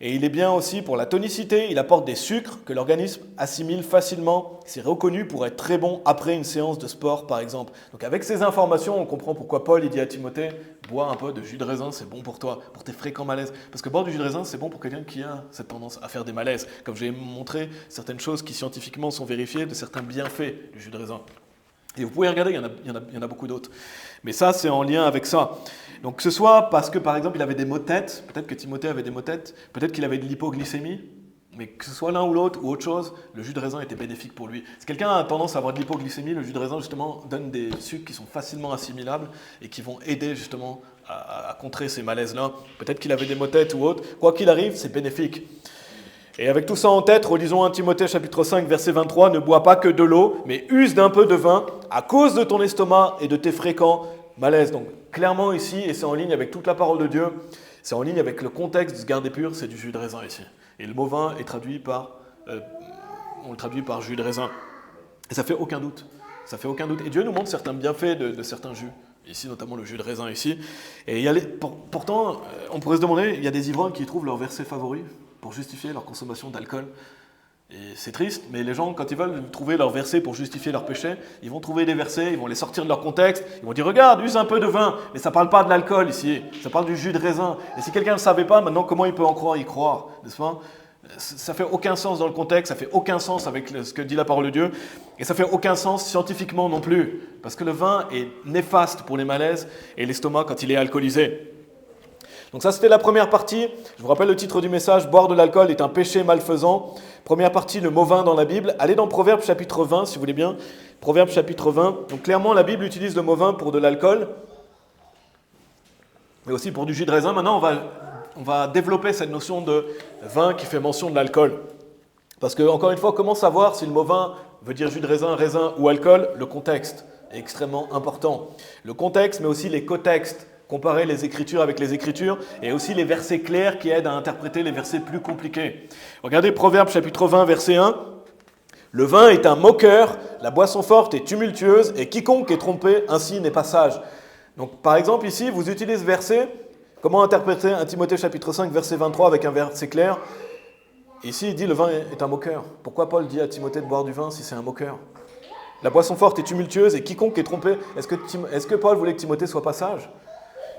Et il est bien aussi pour la tonicité, il apporte des sucres que l'organisme assimile facilement. C'est reconnu pour être très bon après une séance de sport, par exemple. Donc avec ces informations, on comprend pourquoi Paul il dit à Timothée, bois un peu de jus de raisin, c'est bon pour toi, pour tes fréquents malaises. Parce que boire du jus de raisin, c'est bon pour quelqu'un qui a cette tendance à faire des malaises. Comme j'ai montré certaines choses qui scientifiquement sont vérifiées, de certains bienfaits du jus de raisin. Et vous pouvez regarder, il y en a beaucoup d'autres. Mais ça, c'est en lien avec ça. Donc que ce soit parce que, par exemple, il avait des maux de tête, peut-être que Timothée avait des maux de tête, peut-être qu'il avait de l'hypoglycémie, mais que ce soit l'un ou l'autre ou autre chose, le jus de raisin était bénéfique pour lui. Si quelqu'un a tendance à avoir de l'hypoglycémie, le jus de raisin, justement, donne des sucres qui sont facilement assimilables et qui vont aider, justement, à contrer ces malaises-là. Peut-être qu'il avait des maux de tête ou autre. Quoi qu'il arrive, c'est bénéfique. Et avec tout ça en tête, relisons 1 Timothée chapitre 5, verset 23, « Ne bois pas que de l'eau, mais use d'un peu de vin à cause de ton estomac et de tes fréquents malaises. » Donc clairement ici, et c'est en ligne avec toute la parole de Dieu, c'est en ligne avec le contexte de se garder pur, c'est du jus de raisin ici. Et le mot vin est traduit par, on le traduit par jus de raisin. Et ça fait aucun doute. Ça fait aucun doute. Et Dieu nous montre certains bienfaits de certains jus. Ici, notamment le jus de raisin ici. Et il y a pourtant, on pourrait se demander, il y a des ivrognes qui trouvent leur verset favori pour justifier leur consommation d'alcool. Et c'est triste, mais les gens, quand ils veulent trouver leur verset pour justifier leur péché, ils vont trouver des versets, ils vont les sortir de leur contexte, ils vont dire, regarde, use un peu de vin, mais ça ne parle pas de l'alcool ici, ça parle du jus de raisin. Et si quelqu'un ne le savait pas, maintenant, comment il peut y croire, n'est-ce pas ? Ça fait aucun sens dans le contexte, ça fait aucun sens avec ce que dit la parole de Dieu, et ça fait aucun sens scientifiquement non plus, parce que le vin est néfaste pour les malaises et l'estomac quand il est alcoolisé. Donc ça, c'était la première partie. Je vous rappelle le titre du message, « Boire de l'alcool est un péché malfaisant ». Première partie, le mot vin dans la Bible. Allez dans Proverbes chapitre 20, si vous voulez bien. Proverbes chapitre 20. Donc clairement, la Bible utilise le mot vin pour de l'alcool, mais aussi pour du jus de raisin. Maintenant, on va développer cette notion de vin qui fait mention de l'alcool. Parce que, encore une fois, comment savoir si le mot vin veut dire jus de raisin, raisin ou alcool ? Le contexte est extrêmement important. Le contexte, mais aussi les cotextes. Comparer les Écritures avec les Écritures, et aussi les versets clairs qui aident à interpréter les versets plus compliqués. Regardez Proverbes chapitre 20, verset 1. « Le vin est un moqueur, la boisson forte est tumultueuse, et quiconque est trompé ainsi n'est pas sage. » Donc, par exemple, ici, vous utilisez ce verset. Comment interpréter 1 Timothée chapitre 5, verset 23 avec un verset clair ? Ici, il dit « le vin est un moqueur ». Pourquoi Paul dit à Timothée de boire du vin si c'est un moqueur ? La boisson forte est tumultueuse, et quiconque est trompé. Est-ce que Paul voulait que Timothée soit pas sage ?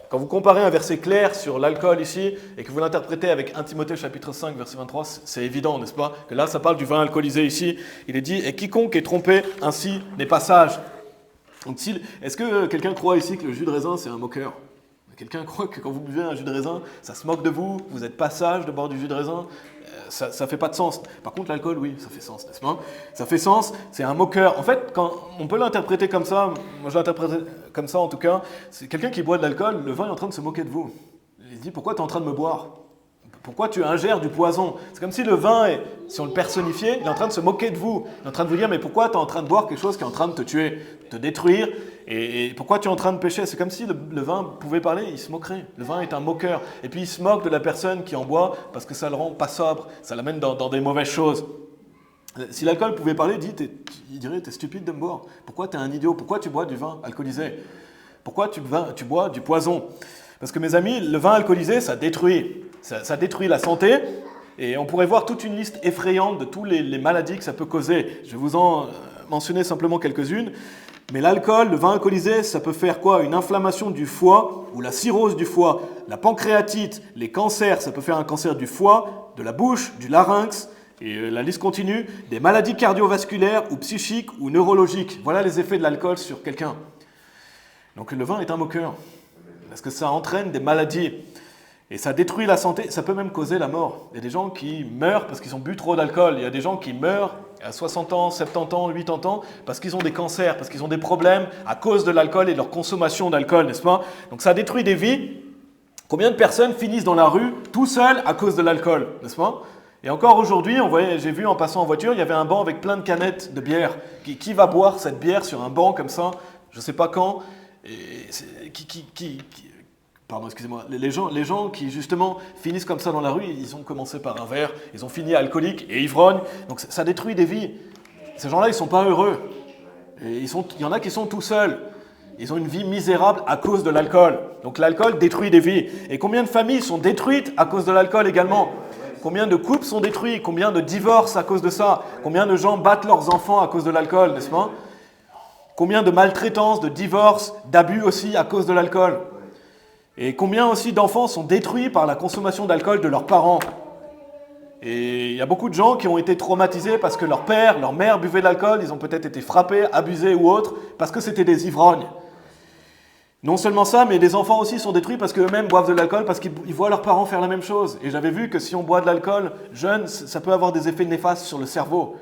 Quand vous comparez un verset clair sur l'alcool ici, et que vous l'interprétez avec 1 Timothée chapitre 5, verset 23, c'est évident, n'est-ce pas ? Que là, ça parle du vin alcoolisé ici. Il est dit « Et quiconque est trompé ainsi n'est pas sage ». Donc, est-ce que quelqu'un croit ici que le jus de raisin, c'est un moqueur ? Quelqu'un croit que quand vous buvez un jus de raisin, ça se moque de vous, vous n'êtes pas sage de boire du jus de raisin ? Ça ne fait pas de sens. Par contre, l'alcool, oui, ça fait sens, n'est-ce pas ? Ça fait sens, c'est un moqueur. En fait, on peut l'interpréter comme ça, moi je l'interprète comme ça en tout cas, c'est quelqu'un qui boit de l'alcool, le vin est en train de se moquer de vous. Il dit, pourquoi tu es en train de me boire ? Pourquoi tu ingères du poison ? C'est comme si le vin, si on le personnifiait, il est en train de se moquer de vous. Il est en train de vous dire, mais pourquoi tu es en train de boire quelque chose qui est en train de te tuer, te détruire ? Et pourquoi tu es en train de pécher ? C'est comme si le vin pouvait parler, il se moquerait. Le vin est un moqueur. Et puis il se moque de la personne qui en boit parce que ça le rend pas sobre, ça l'amène dans des mauvaises choses. Si l'alcool pouvait parler, il dirait, t'es stupide de me boire. Pourquoi t'es un idiot ? Pourquoi tu bois du vin alcoolisé ? Pourquoi tu bois du poison ? Parce que mes amis, le vin alcoolisé, ça détruit. Ça détruit la santé. Et on pourrait voir toute une liste effrayante de toutes les maladies que ça peut causer. Je vais vous en mentionner simplement quelques-unes. Mais l'alcool, le vin alcoolisé, ça peut faire quoi ? Une inflammation du foie ou la cirrhose du foie, la pancréatite, les cancers, ça peut faire un cancer du foie, de la bouche, du larynx, et la liste continue, des maladies cardiovasculaires ou psychiques ou neurologiques. Voilà les effets de l'alcool sur quelqu'un. Donc le vin est un moqueur, parce que ça entraîne des maladies. Et ça détruit la santé, ça peut même causer la mort. Il y a des gens qui meurent parce qu'ils ont bu trop d'alcool. Il y a des gens qui meurent à 60 ans, 70 ans, 80 ans parce qu'ils ont des cancers, parce qu'ils ont des problèmes à cause de l'alcool et de leur consommation d'alcool, n'est-ce pas ? Donc ça détruit des vies. Combien de personnes finissent dans la rue tout seuls à cause de l'alcool, n'est-ce pas ? Et encore aujourd'hui, j'ai vu en passant en voiture, il y avait un banc avec plein de canettes de bière. Qui va boire cette bière sur un banc comme ça ? Je ne sais pas quand. Pardon, excusez-moi, les gens qui justement finissent comme ça dans la rue, ils ont commencé par un verre, ils ont fini alcooliques et ivrognes, donc ça détruit des vies. Ces gens-là, ils ne sont pas heureux. Et il y en a qui sont tout seuls. Ils ont une vie misérable à cause de l'alcool. Donc l'alcool détruit des vies. Et combien de familles sont détruites à cause de l'alcool également ? Combien de couples sont détruits ? Combien de divorces à cause de ça ? Combien de gens battent leurs enfants à cause de l'alcool, n'est-ce pas ? Combien de maltraitances, de divorces, d'abus aussi à cause de l'alcool ? Et combien aussi d'enfants sont détruits par la consommation d'alcool de leurs parents ? Et il y a beaucoup de gens qui ont été traumatisés parce que leur père, leur mère buvaient de l'alcool, ils ont peut-être été frappés, abusés ou autres, parce que c'était des ivrognes. Non seulement ça, mais les enfants aussi sont détruits parce qu'eux-mêmes boivent de l'alcool, parce qu'ils voient leurs parents faire la même chose. Et j'avais vu que si on boit de l'alcool jeune, ça peut avoir des effets néfastes sur le cerveau.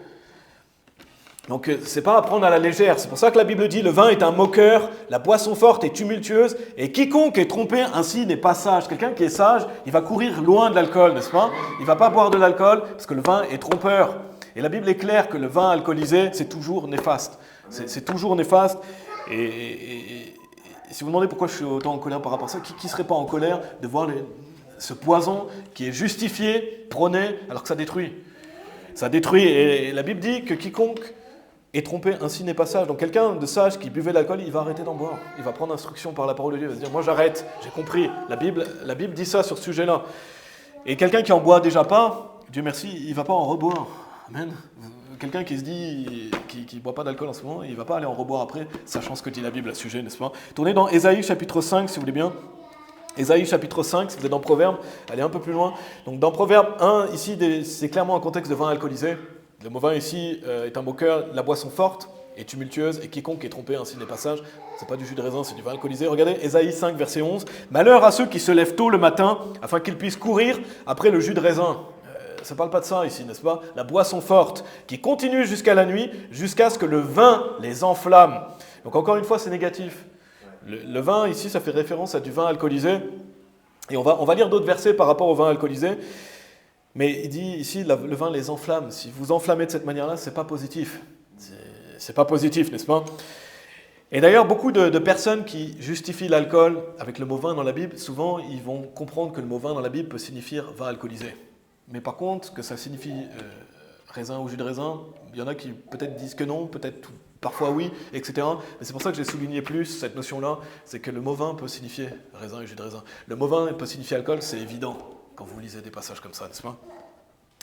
Donc c'est pas à prendre à la légère. C'est pour ça que la Bible dit le vin est un moqueur, la boisson forte est tumultueuse, et quiconque est trompé ainsi n'est pas sage. Quelqu'un qui est sage, il va courir loin de l'alcool, n'est-ce pas? Il va pas boire de l'alcool parce que le vin est trompeur. Et la Bible est claire que le vin alcoolisé, c'est toujours néfaste. C'est toujours néfaste. Et si vous me demandez pourquoi je suis autant en colère par rapport à ça, qui ne serait pas en colère de voir ce poison qui est justifié, prôné, alors que ça détruit? Ça détruit. Et la Bible dit que quiconque est trompé ainsi n'est pas sage. Donc quelqu'un de sage qui buvait de l'alcool, il va arrêter d'en boire. Il va prendre instruction par la parole de Dieu. Il va se dire, moi j'arrête, j'ai compris. La Bible dit ça sur ce sujet-là. Et quelqu'un qui en boit déjà pas, Dieu merci, il ne va pas en reboire. Amen. Quelqu'un qui se dit, qui ne boit pas d'alcool en ce moment, il ne va pas aller en reboire après, sachant ce que dit la Bible à ce sujet, n'est-ce pas? Tournez dans Ésaïe chapitre 5, si vous voulez bien. Ésaïe chapitre 5, si vous êtes dans Proverbe, allez un peu plus loin. Donc dans Proverbe 1, ici, c'est clairement un contexte de vin alcoolisé. Le mot vin ici est un moqueur, la boisson forte et tumultueuse, et quiconque est trompé ainsi n'est pas sage. C'est pas du jus de raisin, c'est du vin alcoolisé. Regardez, Ésaïe 5, verset 11. Malheur à ceux qui se lèvent tôt le matin, afin qu'ils puissent courir après le jus de raisin. Ça ne parle pas de ça ici, n'est-ce pas? La boisson forte, qui continue jusqu'à la nuit, jusqu'à ce que le vin les enflamme. Donc encore une fois, c'est négatif. Le vin, ici, ça fait référence à du vin alcoolisé. Et on va lire d'autres versets par rapport au vin alcoolisé. Mais il dit ici, le vin les enflamme. Si vous enflammez de cette manière-là, ce n'est pas positif. C'est pas positif, n'est-ce pas? Et d'ailleurs, beaucoup de personnes qui justifient l'alcool avec le mot vin dans la Bible, souvent, ils vont comprendre que le mot vin dans la Bible peut signifier vin alcoolisé. Mais par contre, que ça signifie raisin ou jus de raisin, il y en a qui peut-être disent que non, peut-être parfois oui, etc. Mais c'est pour ça que j'ai souligné plus cette notion-là, c'est que le mot vin peut signifier raisin et jus de raisin. Le mot vin peut signifier alcool, c'est évident quand vous lisez des passages comme ça, n'est-ce pas?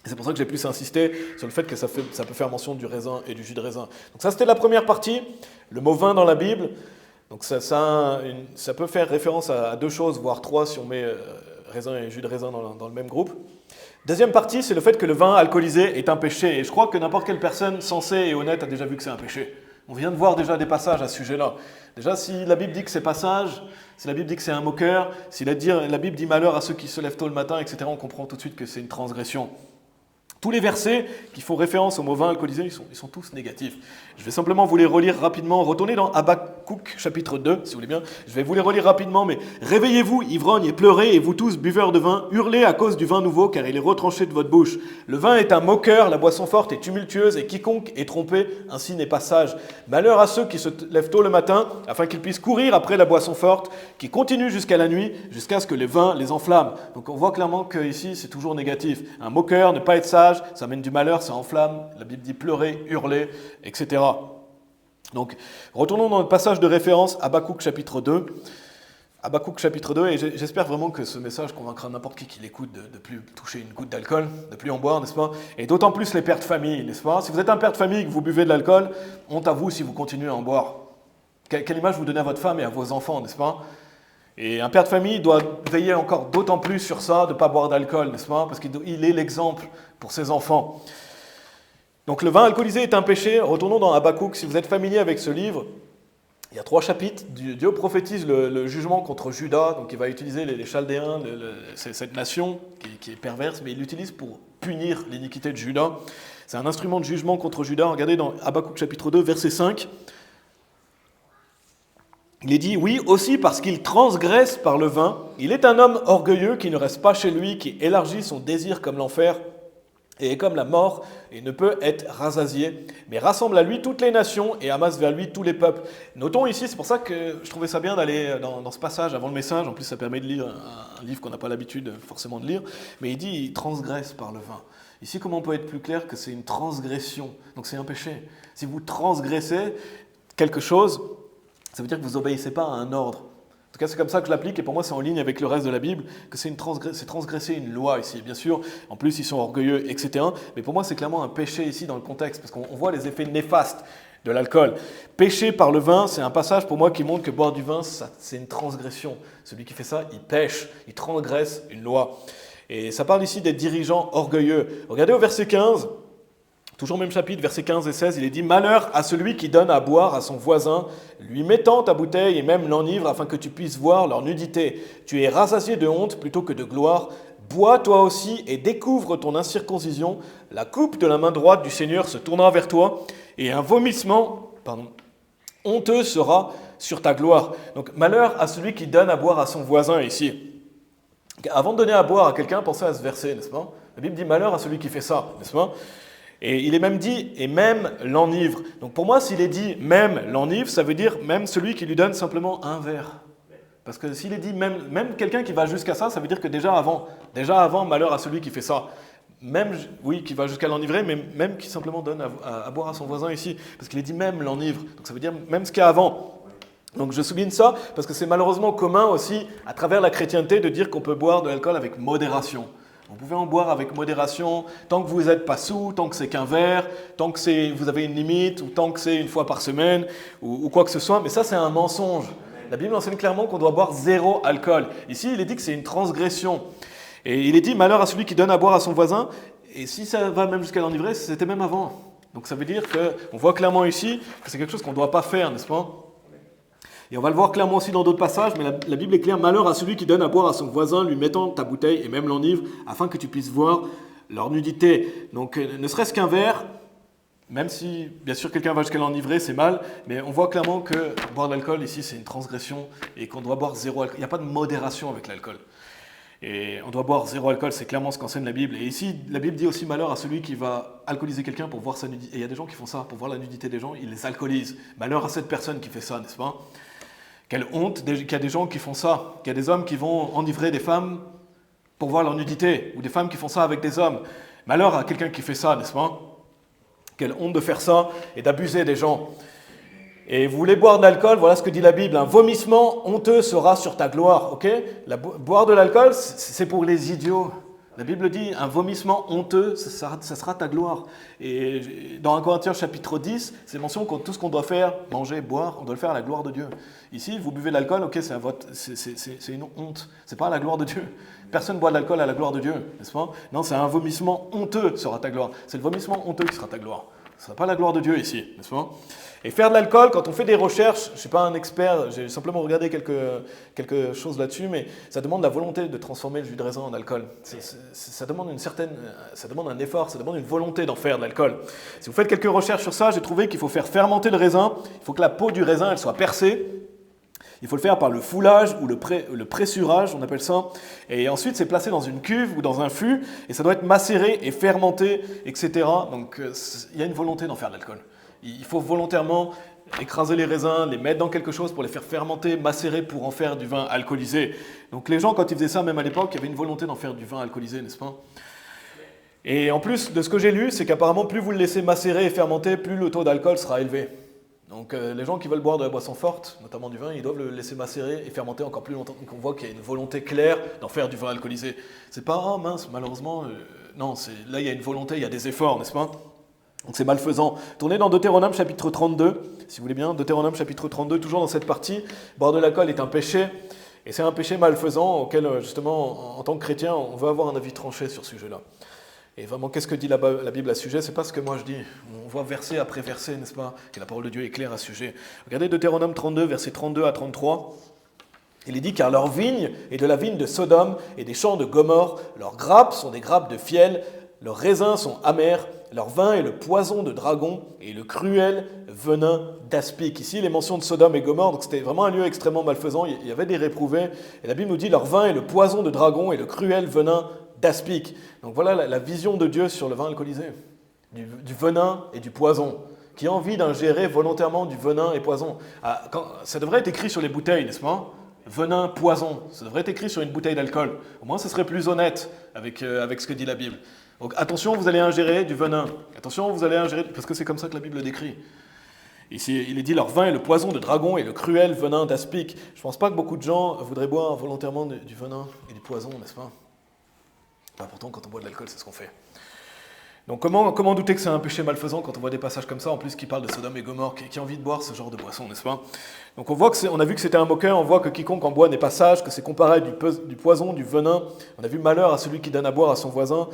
Et c'est pour ça que j'ai plus insisté sur le fait que ça peut faire mention du raisin et du jus de raisin. Donc ça, c'était la première partie, le mot vin dans la Bible. Donc ça peut faire référence à deux choses, voire trois, si on met raisin et jus de raisin dans le même groupe. Deuxième partie, c'est le fait que le vin alcoolisé est un péché. Et je crois que n'importe quelle personne sensée et honnête a déjà vu que c'est un péché. On vient de voir déjà des passages à ce sujet-là. Déjà, si la Bible dit que c'est pas sage, si la Bible dit que c'est un moqueur, si la Bible dit malheur à ceux qui se lèvent tôt le matin, etc., on comprend tout de suite que c'est une transgression. Tous les versets qui font référence au mot vin alcoolisé, ils sont tous négatifs. Je vais simplement vous les relire rapidement. Retournez dans Habakkuk chapitre 2, si vous voulez bien. Je vais vous les relire rapidement, mais réveillez-vous, ivrognes, et pleurez, et vous tous, buveurs de vin, hurlez à cause du vin nouveau, car il est retranché de votre bouche. Le vin est un moqueur, la boisson forte est tumultueuse, et quiconque est trompé, ainsi n'est pas sage. Malheur à ceux qui se lèvent tôt le matin, afin qu'ils puissent courir après la boisson forte, qui continue jusqu'à la nuit, jusqu'à ce que le vin les enflamme. Donc on voit clairement qu'ici, c'est toujours négatif. Un moqueur, ne pas être sage, ça amène du malheur, ça enflamme. La Bible dit pleurer, hurler, etc. Donc, retournons dans le passage de référence, Habakkuk chapitre 2. Habakkuk chapitre 2, et j'espère vraiment que ce message convaincra n'importe qui l'écoute de ne plus toucher une goutte d'alcool, de plus en boire, n'est-ce pas? Et d'autant plus les pères de famille, n'est-ce pas? Si vous êtes un père de famille et que vous buvez de l'alcool, honte à vous si vous continuez à en boire. Quelle image vous donnez à votre femme et à vos enfants, n'est-ce pas? Et un père de famille doit veiller encore d'autant plus sur ça, de ne pas boire d'alcool, n'est-ce pas? Parce qu'il est l'exemple pour ses enfants. Donc le vin alcoolisé est un péché. Retournons dans Habakkuk. Si vous êtes familier avec ce livre, il y a 3 chapitres. Dieu prophétise le jugement contre Juda. Donc il va utiliser les Chaldéens, cette nation qui est perverse, mais il l'utilise pour punir l'iniquité de Juda. C'est un instrument de jugement contre Juda. Regardez dans Habakkuk chapitre 2, verset 5. Il est dit, oui, aussi parce qu'il transgresse par le vin. Il est un homme orgueilleux qui ne reste pas chez lui, qui élargit son désir comme l'enfer et est comme la mort et ne peut être rassasié, mais rassemble à lui toutes les nations et amasse vers lui tous les peuples. Notons ici, c'est pour ça que je trouvais ça bien d'aller dans ce passage avant le message. En plus, ça permet de lire un livre qu'on n'a pas l'habitude forcément de lire. Mais il dit, il transgresse par le vin. Ici, comment on peut être plus clair que c'est une transgression? Donc c'est un péché. Si vous transgressez quelque chose, ça veut dire que vous n'obéissez pas à un ordre. En tout cas, c'est comme ça que je l'applique, et pour moi, c'est en ligne avec le reste de la Bible, que c'est transgresser une loi ici. Bien sûr, en plus, ils sont orgueilleux, etc. Mais pour moi, c'est clairement un péché ici dans le contexte, parce qu'on voit les effets néfastes de l'alcool. Péché par le vin, c'est un passage pour moi qui montre que boire du vin, c'est une transgression. Celui qui fait ça, il pêche, il transgresse une loi. Et ça parle ici des dirigeants orgueilleux. Regardez au verset 15. Toujours même chapitre, versets 15 et 16, il est dit « Malheur à celui qui donne à boire à son voisin, lui mettant ta bouteille et même l'enivre afin que tu puisses voir leur nudité. Tu es rassasié de honte plutôt que de gloire. bois toi aussi et découvre ton incirconcision, la coupe de la main droite du Seigneur se tournera vers toi, et un vomissement honteux sera sur ta gloire. Donc malheur à celui qui donne à boire à son voisin ici. Avant de donner à boire à quelqu'un, pensez à ce verset, n'est-ce pas? La Bible dit malheur à celui qui fait ça, n'est-ce pas? Et il est même dit, et même l'enivre. Donc pour moi, s'il est dit même l'enivre, ça veut dire même celui qui lui donne simplement un verre. Parce que s'il est dit même quelqu'un qui va jusqu'à ça, ça veut dire que déjà avant, malheur à celui qui fait ça. Même, oui, qui va jusqu'à l'enivrer, mais même qui simplement donne à boire à son voisin ici. Parce qu'il est dit même l'enivre. Donc ça veut dire même ce qu'il y a avant. Donc je souligne ça parce que c'est malheureusement commun aussi, à travers la chrétienté, de dire qu'on peut boire de l'alcool avec modération. Vous pouvez en boire avec modération, tant que vous n'êtes pas sous, tant que c'est qu'un verre, tant que vous avez une limite, ou tant que c'est une fois par semaine, ou quoi que ce soit. Mais ça, c'est un mensonge. La Bible enseigne clairement qu'on doit boire 0 alcool. Ici, il est dit que c'est une transgression. Et il est dit, malheur à celui qui donne à boire à son voisin. Et si ça va même jusqu'à l'enivrer, c'était même avant. Donc ça veut dire qu'on voit clairement ici que c'est quelque chose qu'on ne doit pas faire, n'est-ce pas? Et on va le voir clairement aussi dans d'autres passages, mais la Bible est claire. Malheur à celui qui donne à boire à son voisin, lui mettant ta bouteille et même l'enivre, afin que tu puisses voir leur nudité. Donc ne serait-ce qu'un verre, même si bien sûr quelqu'un va jusqu'à l'enivrer, c'est mal, mais on voit clairement que boire de l'alcool ici c'est une transgression et qu'on doit boire 0 alcool. Il n'y a pas de modération avec l'alcool. Et on doit boire 0 alcool, c'est clairement ce qu'enseigne la Bible. Et ici, la Bible dit aussi malheur à celui qui va alcooliser quelqu'un pour voir sa nudité. Et il y a des gens qui font ça, pour voir la nudité des gens, ils les alcoolisent. Malheur à cette personne qui fait ça, n'est-ce pas? Quelle honte qu'il y a des gens qui font ça, qu'il y a des hommes qui vont enivrer des femmes pour voir leur nudité, ou des femmes qui font ça avec des hommes. Malheur à quelqu'un qui fait ça, n'est-ce pas? Quelle honte de faire ça et d'abuser des gens. Et vous voulez boire de l'alcool, voilà ce que dit la Bible. Un vomissement honteux sera sur ta gloire, ok? Boire de l'alcool, c'est pour les idiots. La Bible dit, un vomissement honteux, ça sera ta gloire. Et dans 1 Corinthiens chapitre 10, c'est mention que tout ce qu'on doit faire, manger, boire, on doit le faire à la gloire de Dieu. Ici, vous buvez de l'alcool, ok, c'est une honte. C'est pas à la gloire de Dieu. Personne ne boit de l'alcool à la gloire de Dieu, n'est-ce pas? Non, c'est un vomissement honteux sera ta gloire. C'est le vomissement honteux qui sera ta gloire. Ce ne sera pas la gloire de Dieu ici, n'est-ce pas? Et faire de l'alcool, quand on fait des recherches, je ne suis pas un expert, j'ai simplement regardé quelque chose là-dessus, mais ça demande la volonté de transformer le jus de raisin en alcool. Ça demande ça demande un effort, ça demande une volonté d'en faire de l'alcool. Si vous faites quelques recherches sur ça, j'ai trouvé qu'il faut faire fermenter le raisin, il faut que la peau du raisin elle soit percée. Il faut le faire par le foulage ou le pressurage, on appelle ça. Et ensuite, c'est placé dans une cuve ou dans un fût, et ça doit être macéré et fermenté, etc. Donc, il y a une volonté d'en faire de l'alcool. Il faut volontairement écraser les raisins, les mettre dans quelque chose pour les faire fermenter, macérer pour en faire du vin alcoolisé. Donc, les gens, quand ils faisaient ça, même à l'époque, il y avait une volonté d'en faire du vin alcoolisé, n'est-ce pas? Et en plus, de ce que j'ai lu, c'est qu'apparemment, plus vous le laissez macérer et fermenter, plus le taux d'alcool sera élevé. Donc les gens qui veulent boire de la boisson forte, notamment du vin, ils doivent le laisser macérer et fermenter encore plus longtemps. Donc on voit qu'il y a une volonté claire d'en faire du vin alcoolisé. C'est pas « ah mince, malheureusement », non, là il y a une volonté, il y a des efforts, n'est-ce pas? Donc c'est malfaisant. Tournez dans Deutéronome chapitre 32, si vous voulez bien, Deutéronome chapitre 32, toujours dans cette partie. Boire de l'alcool est un péché, et c'est un péché malfaisant auquel justement, en tant que chrétien, on veut avoir un avis tranché sur ce sujet-là. Et vraiment, qu'est-ce que dit la Bible à ce sujet? C'est pas ce que moi je dis. On voit verset après verset, n'est-ce pas? Que la parole de Dieu est claire à ce sujet. Regardez Deutéronome 32, versets 32 à 33. Il est dit, car leur vigne est de la vigne de Sodome et des champs de Gomorrhe. Leurs grappes sont des grappes de fiel. Leurs raisins sont amers. Leur vin est le poison de dragon et le cruel venin d'aspic. Ici, les mentions de Sodome et Gomorrhe, donc c'était vraiment un lieu extrêmement malfaisant. Il y avait des réprouvés. Et la Bible nous dit, leur vin est le poison de dragon et le cruel venin d'aspic. Donc voilà la vision de Dieu sur le vin alcoolisé, du venin et du poison. Qui a envie d'ingérer volontairement du venin et poison? Ça devrait être écrit sur les bouteilles, n'est-ce pas? Venin, poison, ça devrait être écrit sur une bouteille d'alcool. Au moins, ce serait plus honnête avec ce que dit la Bible. Donc attention, vous allez ingérer du venin. Attention, vous allez ingérer, parce que c'est comme ça que la Bible le décrit. Ici, il est dit, leur vin est le poison de dragon et le cruel venin d'aspic. Je ne pense pas que beaucoup de gens voudraient boire volontairement du venin et du poison, n'est-ce pas? Pourtant, quand on boit de l'alcool, c'est ce qu'on fait. Donc comment douter que c'est un péché malfaisant quand on voit des passages comme ça, en plus qui parlent de Sodome et Gomorrhe, qui a envie de boire ce genre de boisson, n'est-ce pas? Donc on a vu que c'était un moqueur, on voit que quiconque en boit n'est pas sage, que c'est comparé du poison, du venin. On a vu malheur à celui qui donne à boire à son voisin.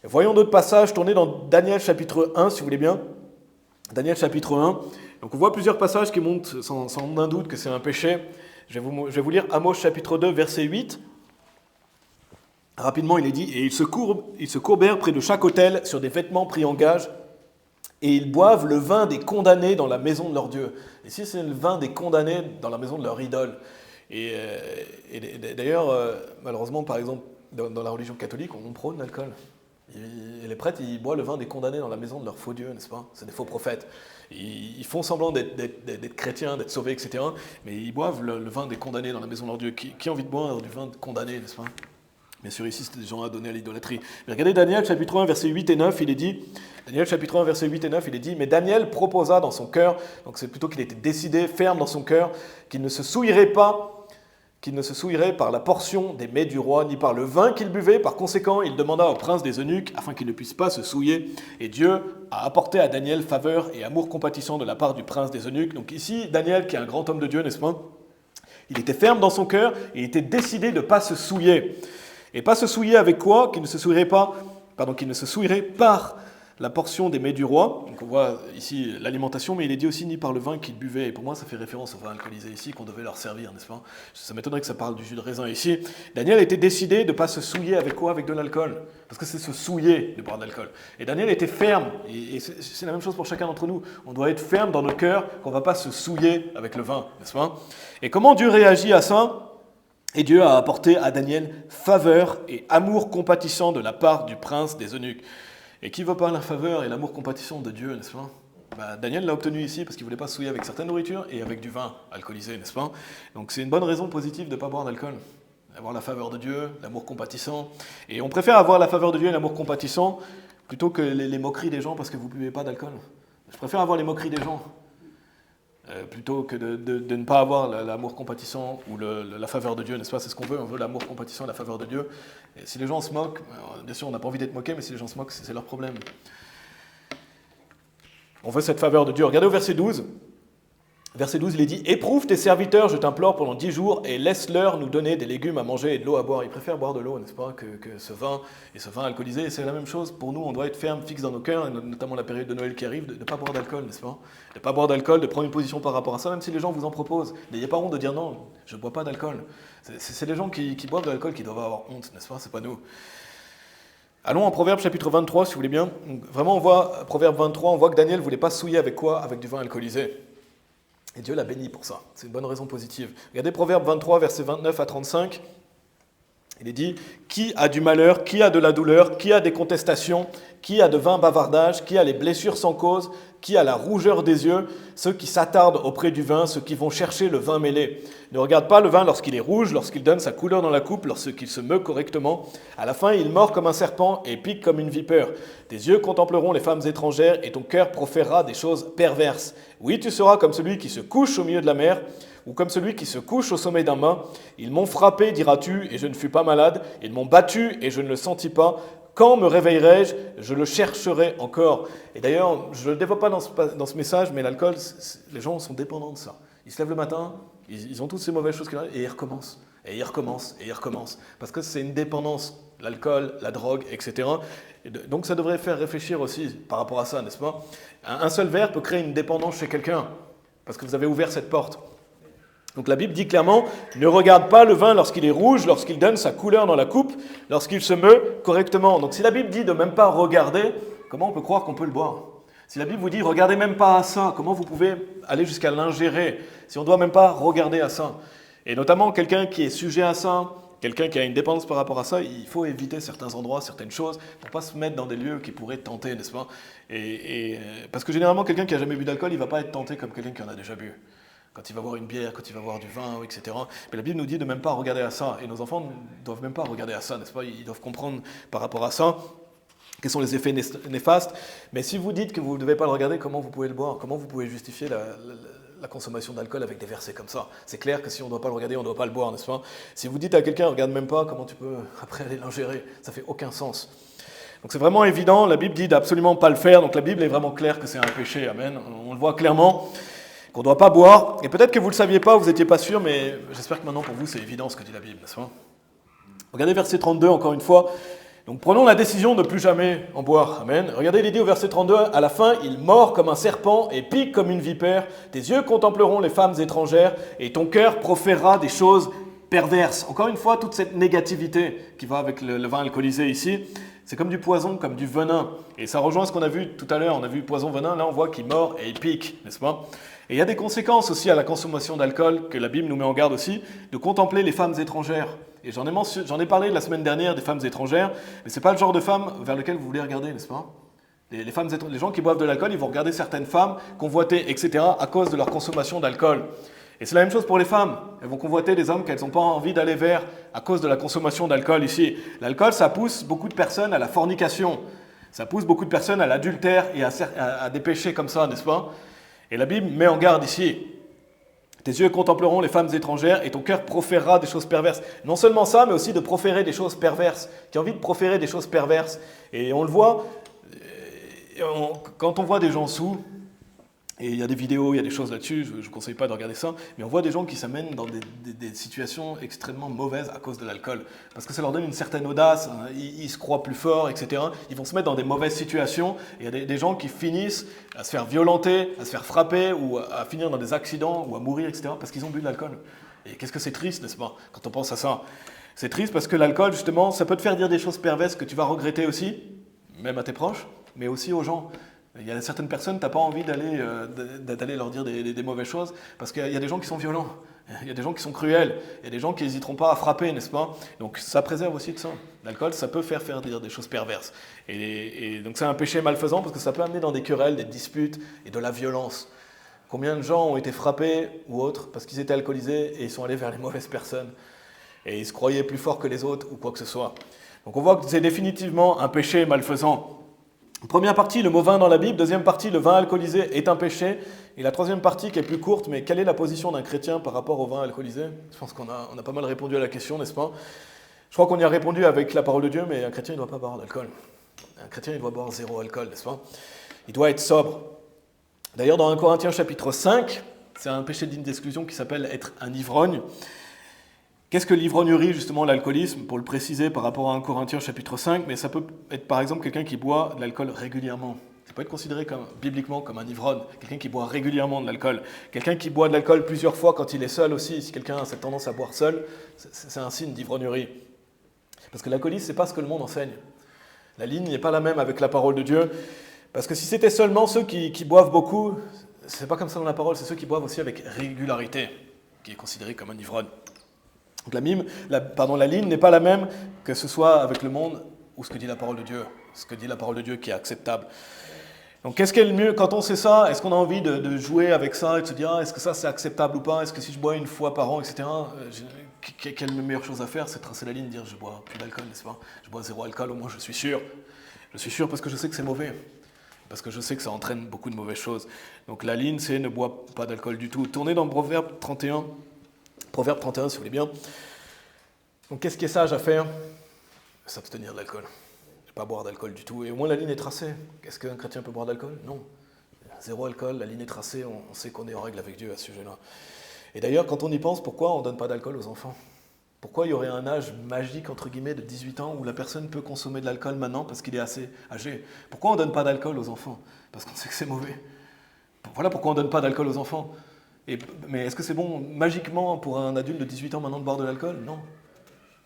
Et voyons d'autres passages, tournez dans Daniel chapitre 1, si vous voulez bien. Daniel chapitre 1. Donc on voit plusieurs passages qui montrent sans un doute que c'est un péché. Je vais vous lire Amos chapitre 2, verset 8. rapidement, il est dit, et ils se courbèrent près de chaque autel sur des vêtements pris en gage, et ils boivent le vin des condamnés dans la maison de leur Dieu. Ici, c'est le vin des condamnés dans la maison de leur idole. Et d'ailleurs, malheureusement, par exemple, dans la religion catholique, on prône l'alcool. Et les prêtres, ils boivent le vin des condamnés dans la maison de leur faux Dieu, n'est-ce pas? C'est des faux prophètes. Ils font semblant d'être chrétiens, d'être sauvés, etc. Mais ils boivent le vin des condamnés dans la maison de leur Dieu. Qui a envie de boire du vin de condamné, n'est-ce pas? Bien sûr, ici, c'était des gens adonnés à l'idolâtrie. Mais regardez Daniel, chapitre 1, versets 8 et 9, il est dit, Daniel, chapitre 1, versets 8 et 9, il est dit, mais Daniel proposa dans son cœur, donc c'est plutôt qu'il était décidé, ferme dans son cœur, qu'il ne se souillerait par la portion des mets du roi, ni par le vin qu'il buvait. Par conséquent, il demanda au prince des eunuques, afin qu'il ne puisse pas se souiller. Et Dieu a apporté à Daniel faveur et amour compatissant de la part du prince des eunuques. Donc ici, Daniel, qui est un grand homme de Dieu, n'est-ce pas? Il était ferme dans son cœur et il était décidé de ne pas se souiller. Et pas se souiller avec quoi? Qu'il ne se souillerait par la portion des mets du roi. Donc on voit ici l'alimentation, mais il est dit aussi ni par le vin qu'ils buvaient. Et pour moi, ça fait référence au vin alcoolisé ici qu'on devait leur servir, n'est-ce pas? Ça m'étonnerait que ça parle du jus de raisin ici. Daniel était décidé de ne pas se souiller avec quoi? Avec de l'alcool. Parce que c'est se souiller de boire de l'alcool. Et Daniel était ferme. Et c'est la même chose pour chacun d'entre nous. On doit être ferme dans nos cœurs qu'on ne va pas se souiller avec le vin, n'est-ce pas? Et comment Dieu réagit à ça? Et Dieu a apporté à Daniel faveur et amour compatissant de la part du prince des eunuques. Et qui veut pas la faveur et l'amour compatissant de Dieu, n'est-ce pas? Daniel l'a obtenu ici parce qu'il ne voulait pas se souiller avec certaines nourritures et avec du vin alcoolisé, n'est-ce pas? Donc c'est une bonne raison positive de ne pas boire d'alcool. Avoir la faveur de Dieu, l'amour compatissant. Et on préfère avoir la faveur de Dieu et l'amour compatissant plutôt que les moqueries des gens parce que vous ne buvez pas d'alcool. Je préfère avoir les moqueries des gens. Plutôt que de ne pas avoir l'amour compatissant ou la faveur de Dieu, n'est-ce pas? C'est ce qu'on veut, on veut l'amour compatissant et la faveur de Dieu. Et si les gens se moquent, bien sûr on n'a pas envie d'être moqué, mais si les gens se moquent, c'est leur problème. On veut cette faveur de Dieu. Regardez au verset 12. Verset 12, il est dit « Éprouve tes serviteurs, je t'implore, pendant 10 jours, et laisse-leur nous donner des légumes à manger et de l'eau à boire. » Ils préfèrent boire de l'eau, n'est-ce pas, que ce vin, et ce vin alcoolisé. Et c'est la même chose pour nous, on doit être ferme, fixe dans nos cœurs, et notamment la période de Noël qui arrive, de ne pas boire d'alcool, n'est-ce pas? De ne pas boire d'alcool, de prendre une position par rapport à ça, même si les gens vous en proposent. N'ayez pas honte de dire non, je ne bois pas d'alcool. C'est les gens qui boivent de l'alcool qui doivent avoir honte, n'est-ce pas? C'est pas nous. Allons en Proverbe chapitre 23, si vous voulez bien. Vraiment, on voit, Proverbe 23, on voit que Daniel ne voulait pas se souiller avec quoi? Avec du vin alcoolisé. Et Dieu l'a béni pour ça. C'est une bonne raison positive. Regardez Proverbe 23, versets 29 à 35. Il est dit « Qui a du malheur? Qui a de la douleur? Qui a des contestations? Qui a de vains bavardages? Qui a les blessures sans cause? Qui a la rougeur des yeux? Ceux qui s'attardent auprès du vin, ceux qui vont chercher le vin mêlé. Ne regarde pas le vin lorsqu'il est rouge, lorsqu'il donne sa couleur dans la coupe, lorsqu'il se meut correctement. À la fin, il mord comme un serpent et pique comme une vipère. Tes yeux contempleront les femmes étrangères et ton cœur proférera des choses perverses. Oui, tu seras comme celui qui se couche au milieu de la mer, ou comme celui qui se couche au sommet d'un mât. Ils m'ont frappé, diras-tu, et je ne fus pas malade. Ils m'ont battu, et je ne le sentis pas. Quand me réveillerai-je? Je le chercherai encore. Et d'ailleurs, je ne le développe pas dans ce message, mais l'alcool, les gens sont dépendants de ça. Ils se lèvent le matin, ils ont toutes ces mauvaises choses qui arrivent, et ils recommencent. Et ils recommencent, et ils recommencent. Parce que c'est une dépendance, l'alcool, la drogue, etc. Et donc ça devrait faire réfléchir aussi par rapport à ça, n'est-ce pas? Un seul verre peut créer une dépendance chez quelqu'un, parce que vous avez ouvert cette porte. Donc la Bible dit clairement, ne regarde pas le vin lorsqu'il est rouge, lorsqu'il donne sa couleur dans la coupe, lorsqu'il se meut correctement. Donc si la Bible dit de même pas regarder, comment on peut croire qu'on peut le boire? Si la Bible vous dit, regardez même pas à ça, comment vous pouvez aller jusqu'à l'ingérer si on ne doit même pas regarder à ça? Et notamment quelqu'un qui est sujet à ça, quelqu'un qui a une dépendance par rapport à ça, il faut éviter certains endroits, certaines choses, pour ne pas se mettre dans des lieux qui pourraient tenter, n'est-ce pas? Parce que généralement, quelqu'un qui n'a jamais bu d'alcool, il ne va pas être tenté comme quelqu'un qui en a déjà bu. Quand il va boire une bière, quand il va boire du vin, etc. Mais la Bible nous dit de même pas regarder à ça. Et nos enfants ne doivent même pas regarder à ça, n'est-ce pas? Ils doivent comprendre par rapport à ça quels sont les effets néfastes. Mais si vous dites que vous ne devez pas le regarder, comment vous pouvez le boire? Comment vous pouvez justifier la consommation d'alcool avec des versets comme ça? C'est clair que si on ne doit pas le regarder, on ne doit pas le boire, n'est-ce pas? Si vous dites à quelqu'un, regarde même pas, comment tu peux après aller l'ingérer? Ça fait aucun sens. Donc c'est vraiment évident, la Bible dit d'absolument pas le faire. Donc la Bible est vraiment claire que c'est un péché, amen. On le voit clairement. Qu'on ne doit pas boire, et peut-être que vous ne le saviez pas, vous n'étiez pas sûr, mais j'espère que maintenant pour vous c'est évident ce que dit la Bible, n'est-ce pas? Regardez verset 32 encore une fois. Donc prenons la décision de ne plus jamais en boire, amen. Regardez, il est dit au verset 32, à la fin, il mord comme un serpent et pique comme une vipère. Tes yeux contempleront les femmes étrangères et ton cœur proférera des choses perverse. Encore une fois, toute cette négativité qui va avec le vin alcoolisé ici, c'est comme du poison, comme du venin. Et ça rejoint ce qu'on a vu tout à l'heure, on a vu poison, venin, là on voit qu'il mord et il pique, n'est-ce pas? Et il y a des conséquences aussi à la consommation d'alcool, que la Bible nous met en garde aussi, de contempler les femmes étrangères. Et j'en ai parlé la semaine dernière des femmes étrangères, mais ce n'est pas le genre de femmes vers lequel vous voulez regarder, n'est-ce pas? Les gens qui boivent de l'alcool, ils vont regarder certaines femmes, convoiter, etc., à cause de leur consommation d'alcool. Et c'est la même chose pour les femmes. Elles vont convoiter des hommes qu'elles n'ont pas envie d'aller vers à cause de la consommation d'alcool ici. L'alcool, ça pousse beaucoup de personnes à la fornication. Ça pousse beaucoup de personnes à l'adultère et à des péchés comme ça, n'est-ce pas? Et la Bible met en garde ici. Tes yeux contempleront les femmes étrangères et ton cœur proférera des choses perverses. Non seulement ça, mais aussi de proférer des choses perverses. Tu as envie de proférer des choses perverses. Et on le voit, quand on voit des gens sous, et il y a des vidéos, il y a des choses là-dessus, je ne conseille pas de regarder ça, mais on voit des gens qui s'amènent dans des situations extrêmement mauvaises à cause de l'alcool. Parce que ça leur donne une certaine audace, hein, ils se croient plus forts, etc. Ils vont se mettre dans des mauvaises situations, et il y a des gens qui finissent à se faire violenter, à se faire frapper, ou à finir dans des accidents, ou à mourir, etc. parce qu'ils ont bu de l'alcool. Et qu'est-ce que c'est triste, n'est-ce pas, quand on pense à ça? C'est triste parce que l'alcool, justement, ça peut te faire dire des choses perverses que tu vas regretter aussi, même à tes proches, mais aussi aux gens. Il y a certaines personnes, tu n'as pas envie d'aller leur dire des mauvaises choses, parce qu'il y a des gens qui sont violents, il y a des gens qui sont cruels, il y a des gens qui n'hésiteront pas à frapper, n'est-ce pas? Donc ça préserve aussi de ça. L'alcool, ça peut faire dire des choses perverses. Et donc c'est un péché malfaisant, parce que ça peut amener dans des querelles, des disputes et de la violence. Combien de gens ont été frappés ou autres, parce qu'ils étaient alcoolisés, et ils sont allés vers les mauvaises personnes, et ils se croyaient plus forts que les autres, ou quoi que ce soit. Donc on voit que c'est définitivement un péché malfaisant. Première partie, le mot vin dans la Bible. Deuxième partie, le vin alcoolisé est un péché. Et la troisième partie, qui est plus courte, mais quelle est la position d'un chrétien par rapport au vin alcoolisé? Je pense qu'on a pas mal répondu à la question, n'est-ce pas? Je crois qu'on y a répondu avec la parole de Dieu, mais un chrétien, il ne doit pas boire d'alcool. Un chrétien, il doit boire 0 alcool, n'est-ce pas? Il doit être sobre. D'ailleurs, dans 1 Corinthiens chapitre 5, c'est un péché digne d'exclusion qui s'appelle être un ivrogne. Qu'est-ce que l'ivrognerie, justement, l'alcoolisme, pour le préciser par rapport à 1 Corinthiens chapitre 5, mais ça peut être par exemple quelqu'un qui boit de l'alcool régulièrement. Ça peut être considéré bibliquement comme un ivrogne, quelqu'un qui boit régulièrement de l'alcool. Quelqu'un qui boit de l'alcool plusieurs fois quand il est seul aussi, si quelqu'un a cette tendance à boire seul, c'est un signe d'ivrognerie. Parce que l'alcoolisme, ce n'est pas ce que le monde enseigne. La ligne n'est pas la même avec la parole de Dieu. Parce que si c'était seulement ceux qui boivent beaucoup, ce n'est pas comme ça dans la parole, c'est ceux qui boivent aussi avec régularité, qui est considéré comme un ivrogne. Donc la ligne n'est pas la même que ce soit avec le monde ou ce que dit la parole de Dieu, ce que dit la parole de Dieu qui est acceptable. Donc qu'est-ce qui est le mieux quand on sait ça? Est-ce qu'on a envie de jouer avec ça et de se dire est-ce que ça c'est acceptable ou pas? Est-ce que si je bois une fois par an, etc., quelle est la meilleure chose à faire? C'est tracer la ligne, dire je bois plus d'alcool, n'est-ce pas? Je bois 0 alcool, au moins je suis sûr. Je suis sûr parce que je sais que c'est mauvais. Parce que je sais que ça entraîne beaucoup de mauvaises choses. Donc la ligne, c'est ne bois pas d'alcool du tout. Tournez dans Proverbe 31. Proverbe 31, si vous voulez bien. Donc, qu'est-ce qui est sage à faire? S'abstenir de l'alcool. Ne pas boire d'alcool du tout. Et au moins, la ligne est tracée. Est-ce qu'un chrétien peut boire d'alcool? Non. 0 alcool, la ligne est tracée, on sait qu'on est en règle avec Dieu à ce sujet-là. Et d'ailleurs, quand on y pense, pourquoi on ne donne pas d'alcool aux enfants? Pourquoi il y aurait un âge magique, entre guillemets, de 18 ans où la personne peut consommer de l'alcool maintenant parce qu'il est assez âgé? Pourquoi on ne donne pas d'alcool aux enfants? Parce qu'on sait que c'est mauvais. Voilà pourquoi on ne donne pas d'alcool aux enfants. Mais est-ce que c'est bon magiquement pour un adulte de 18 ans maintenant de boire de l'alcool? Non.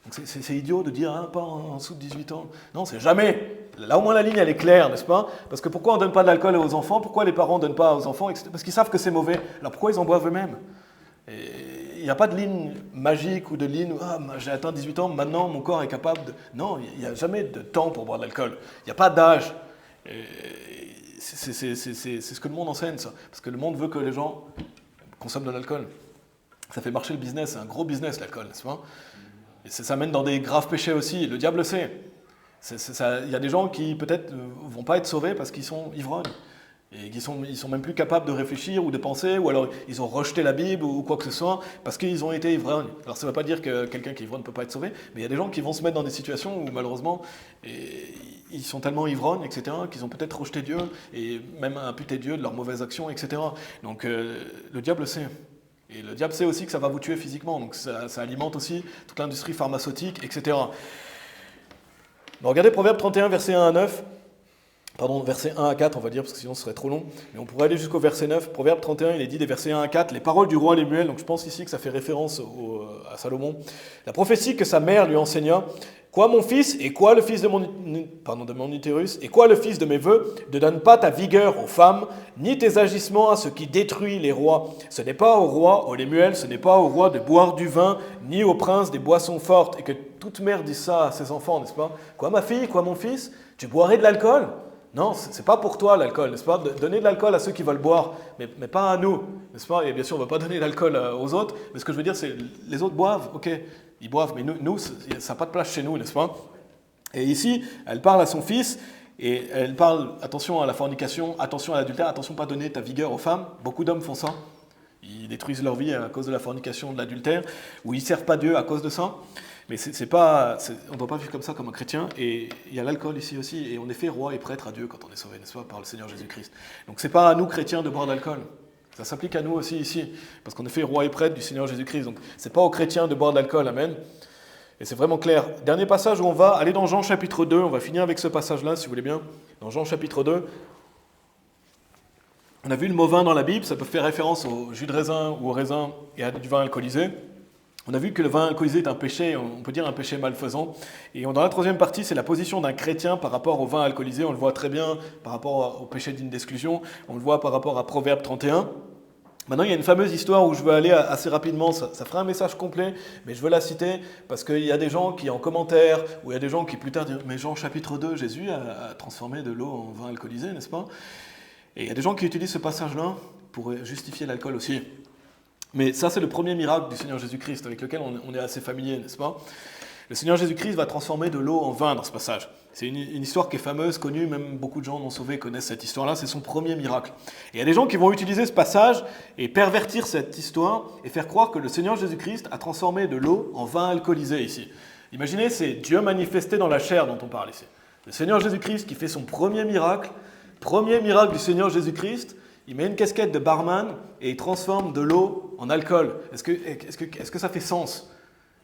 Donc c'est idiot de dire pas en dessous de 18 ans. Non, c'est jamais. Là au moins la ligne elle est claire, n'est-ce pas? Parce que pourquoi on ne donne pas de l'alcool aux enfants? Pourquoi les parents ne donnent pas aux enfants? Parce qu'ils savent que c'est mauvais. Alors pourquoi ils en boivent eux-mêmes? Il n'y a pas de ligne magique ou de ligne où j'ai atteint 18 ans, maintenant mon corps est capable de... Non, il n'y a jamais de temps pour boire de l'alcool. Il n'y a pas d'âge. C'est ce que le monde enseigne, ça. Parce que le monde veut que les gens consomment de l'alcool. Ça fait marcher le business, c'est un gros business l'alcool, n'est-ce pas? Et ça mène dans des graves péchés aussi, le diable le sait. Il y a des gens qui peut-être ne vont pas être sauvés parce qu'ils sont ivrognes. Et ils sont même plus capables de réfléchir ou de penser, ou alors ils ont rejeté la Bible ou quoi que ce soit parce qu'ils ont été ivrognes. Alors ça ne veut pas dire que quelqu'un qui est ivrogne ne peut pas être sauvé, mais il y a des gens qui vont se mettre dans des situations où malheureusement ils sont tellement ivrognes, etc., qu'ils ont peut-être rejeté Dieu et même imputé Dieu de leurs mauvaises actions, etc. Donc le diable sait. Et le diable sait aussi que ça va vous tuer physiquement, donc ça alimente aussi toute l'industrie pharmaceutique, etc. Donc regardez Proverbe 31, versets 1 à 9. Pardon, versets 1 à 4, on va dire, parce que sinon ce serait trop long. Mais on pourrait aller jusqu'au verset 9. Proverbe 31, il est dit des versets 1 à 4, les paroles du roi Lémuel, donc je pense ici que ça fait référence à Salomon. La prophétie que sa mère lui enseigna. Quoi mon fils, et quoi le fils de mon utérus, et quoi le fils de mes vœux, ne donne pas ta vigueur aux femmes, ni tes agissements à ce qui détruit les rois. Ce n'est pas au roi, au Lémuel, ce n'est pas au roi de boire du vin, ni au prince des boissons fortes. Et que toute mère dise ça à ses enfants, n'est-ce pas? Quoi ma fille, quoi mon fils, tu boirais de l'alcool? Non, c'est pas pour toi l'alcool, n'est-ce pas? Donner de l'alcool à ceux qui veulent boire, mais pas à nous, n'est-ce pas? Et bien sûr, on ne va pas donner l'alcool aux autres, mais ce que je veux dire, c'est les autres boivent, ok, ils boivent, mais nous ça n'a pas de place chez nous, n'est-ce pas? Et ici, elle parle à son fils, et elle parle, attention à la fornication, attention à l'adultère, attention à ne pas donner ta vigueur aux femmes. Beaucoup d'hommes font ça, ils détruisent leur vie à cause de la fornication, de l'adultère, ou ils ne servent pas Dieu à cause de ça. Mais on ne doit pas vivre comme ça comme un chrétien. Et il y a l'alcool ici aussi. Et on est fait roi et prêtre à Dieu quand on est sauvé, n'est-ce pas, par le Seigneur Jésus-Christ. Donc ce n'est pas à nous, chrétiens, de boire de l'alcool. Ça s'applique à nous aussi ici. Parce qu'on est fait roi et prêtre du Seigneur Jésus-Christ. Donc ce n'est pas aux chrétiens de boire de l'alcool. Amen. Et c'est vraiment clair. Dernier passage où on va aller dans Jean chapitre 2. On va finir avec ce passage-là, si vous voulez bien. Dans Jean chapitre 2. On a vu le mot vin dans la Bible. Ça peut faire référence au jus de raisin ou au raisin et à du vin alcoolisé. On a vu que le vin alcoolisé est un péché, on peut dire un péché malfaisant. Et dans la troisième partie, c'est la position d'un chrétien par rapport au vin alcoolisé. On le voit très bien par rapport au péché digne d'exclusion. On le voit par rapport à Proverbe 31. Maintenant, il y a une fameuse histoire où je veux aller assez rapidement. Ça fera un message complet, mais je veux la citer parce qu'il y a des gens qui, en commentaire, ou il y a des gens qui plus tard disent « Mais Jean chapitre 2, Jésus a transformé de l'eau en vin alcoolisé, n'est-ce pas ?» Et il y a des gens qui utilisent ce passage-là pour justifier l'alcool aussi. Mais ça, c'est le premier miracle du Seigneur Jésus-Christ, avec lequel on est assez familier, n'est-ce pas? Le Seigneur Jésus-Christ va transformer de l'eau en vin dans ce passage. C'est une histoire qui est fameuse, connue, même beaucoup de gens non sauvés connaissent cette histoire-là, c'est son premier miracle. Et il y a des gens qui vont utiliser ce passage et pervertir cette histoire et faire croire que le Seigneur Jésus-Christ a transformé de l'eau en vin alcoolisé ici. Imaginez, c'est Dieu manifesté dans la chair dont on parle ici. Le Seigneur Jésus-Christ qui fait son premier miracle du Seigneur Jésus-Christ. Il met une casquette de barman et il transforme de l'eau en alcool. Est-ce que ça fait sens?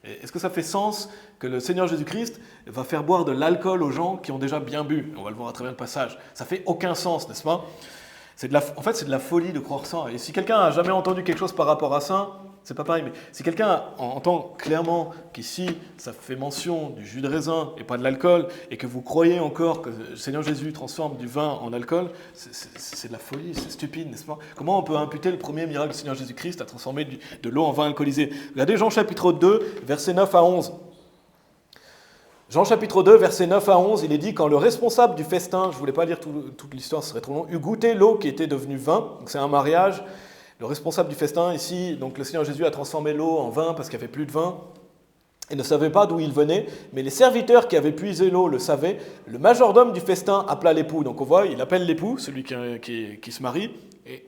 Est-ce que ça fait sens que le Seigneur Jésus-Christ va faire boire de l'alcool aux gens qui ont déjà bien bu? On va le voir à travers le passage. Ça fait aucun sens, n'est-ce pas? En fait, c'est de la folie de croire ça. Et si quelqu'un n'a jamais entendu quelque chose par rapport à ça, c'est pas pareil. Mais si quelqu'un entend clairement qu'ici, ça fait mention du jus de raisin et pas de l'alcool, et que vous croyez encore que le Seigneur Jésus transforme du vin en alcool, c'est de la folie, c'est stupide, n'est-ce pas? Comment on peut imputer le premier miracle du Seigneur Jésus-Christ à transformer de l'eau en vin alcoolisé? Regardez Jean chapitre 2, versets 9 à 11. Jean chapitre 2, versets 9 à 11, il est dit « Quand le responsable du festin, je ne voulais pas lire toute l'histoire, ce serait trop long, eut goûté l'eau qui était devenue vin, donc c'est un mariage, le responsable du festin ici, donc le Seigneur Jésus a transformé l'eau en vin parce qu'il n'y avait plus de vin, et ne savait pas d'où il venait, mais les serviteurs qui avaient puisé l'eau le savaient. Le majordome du festin appela l'époux. Donc on voit, il appelle l'époux, celui qui se marie,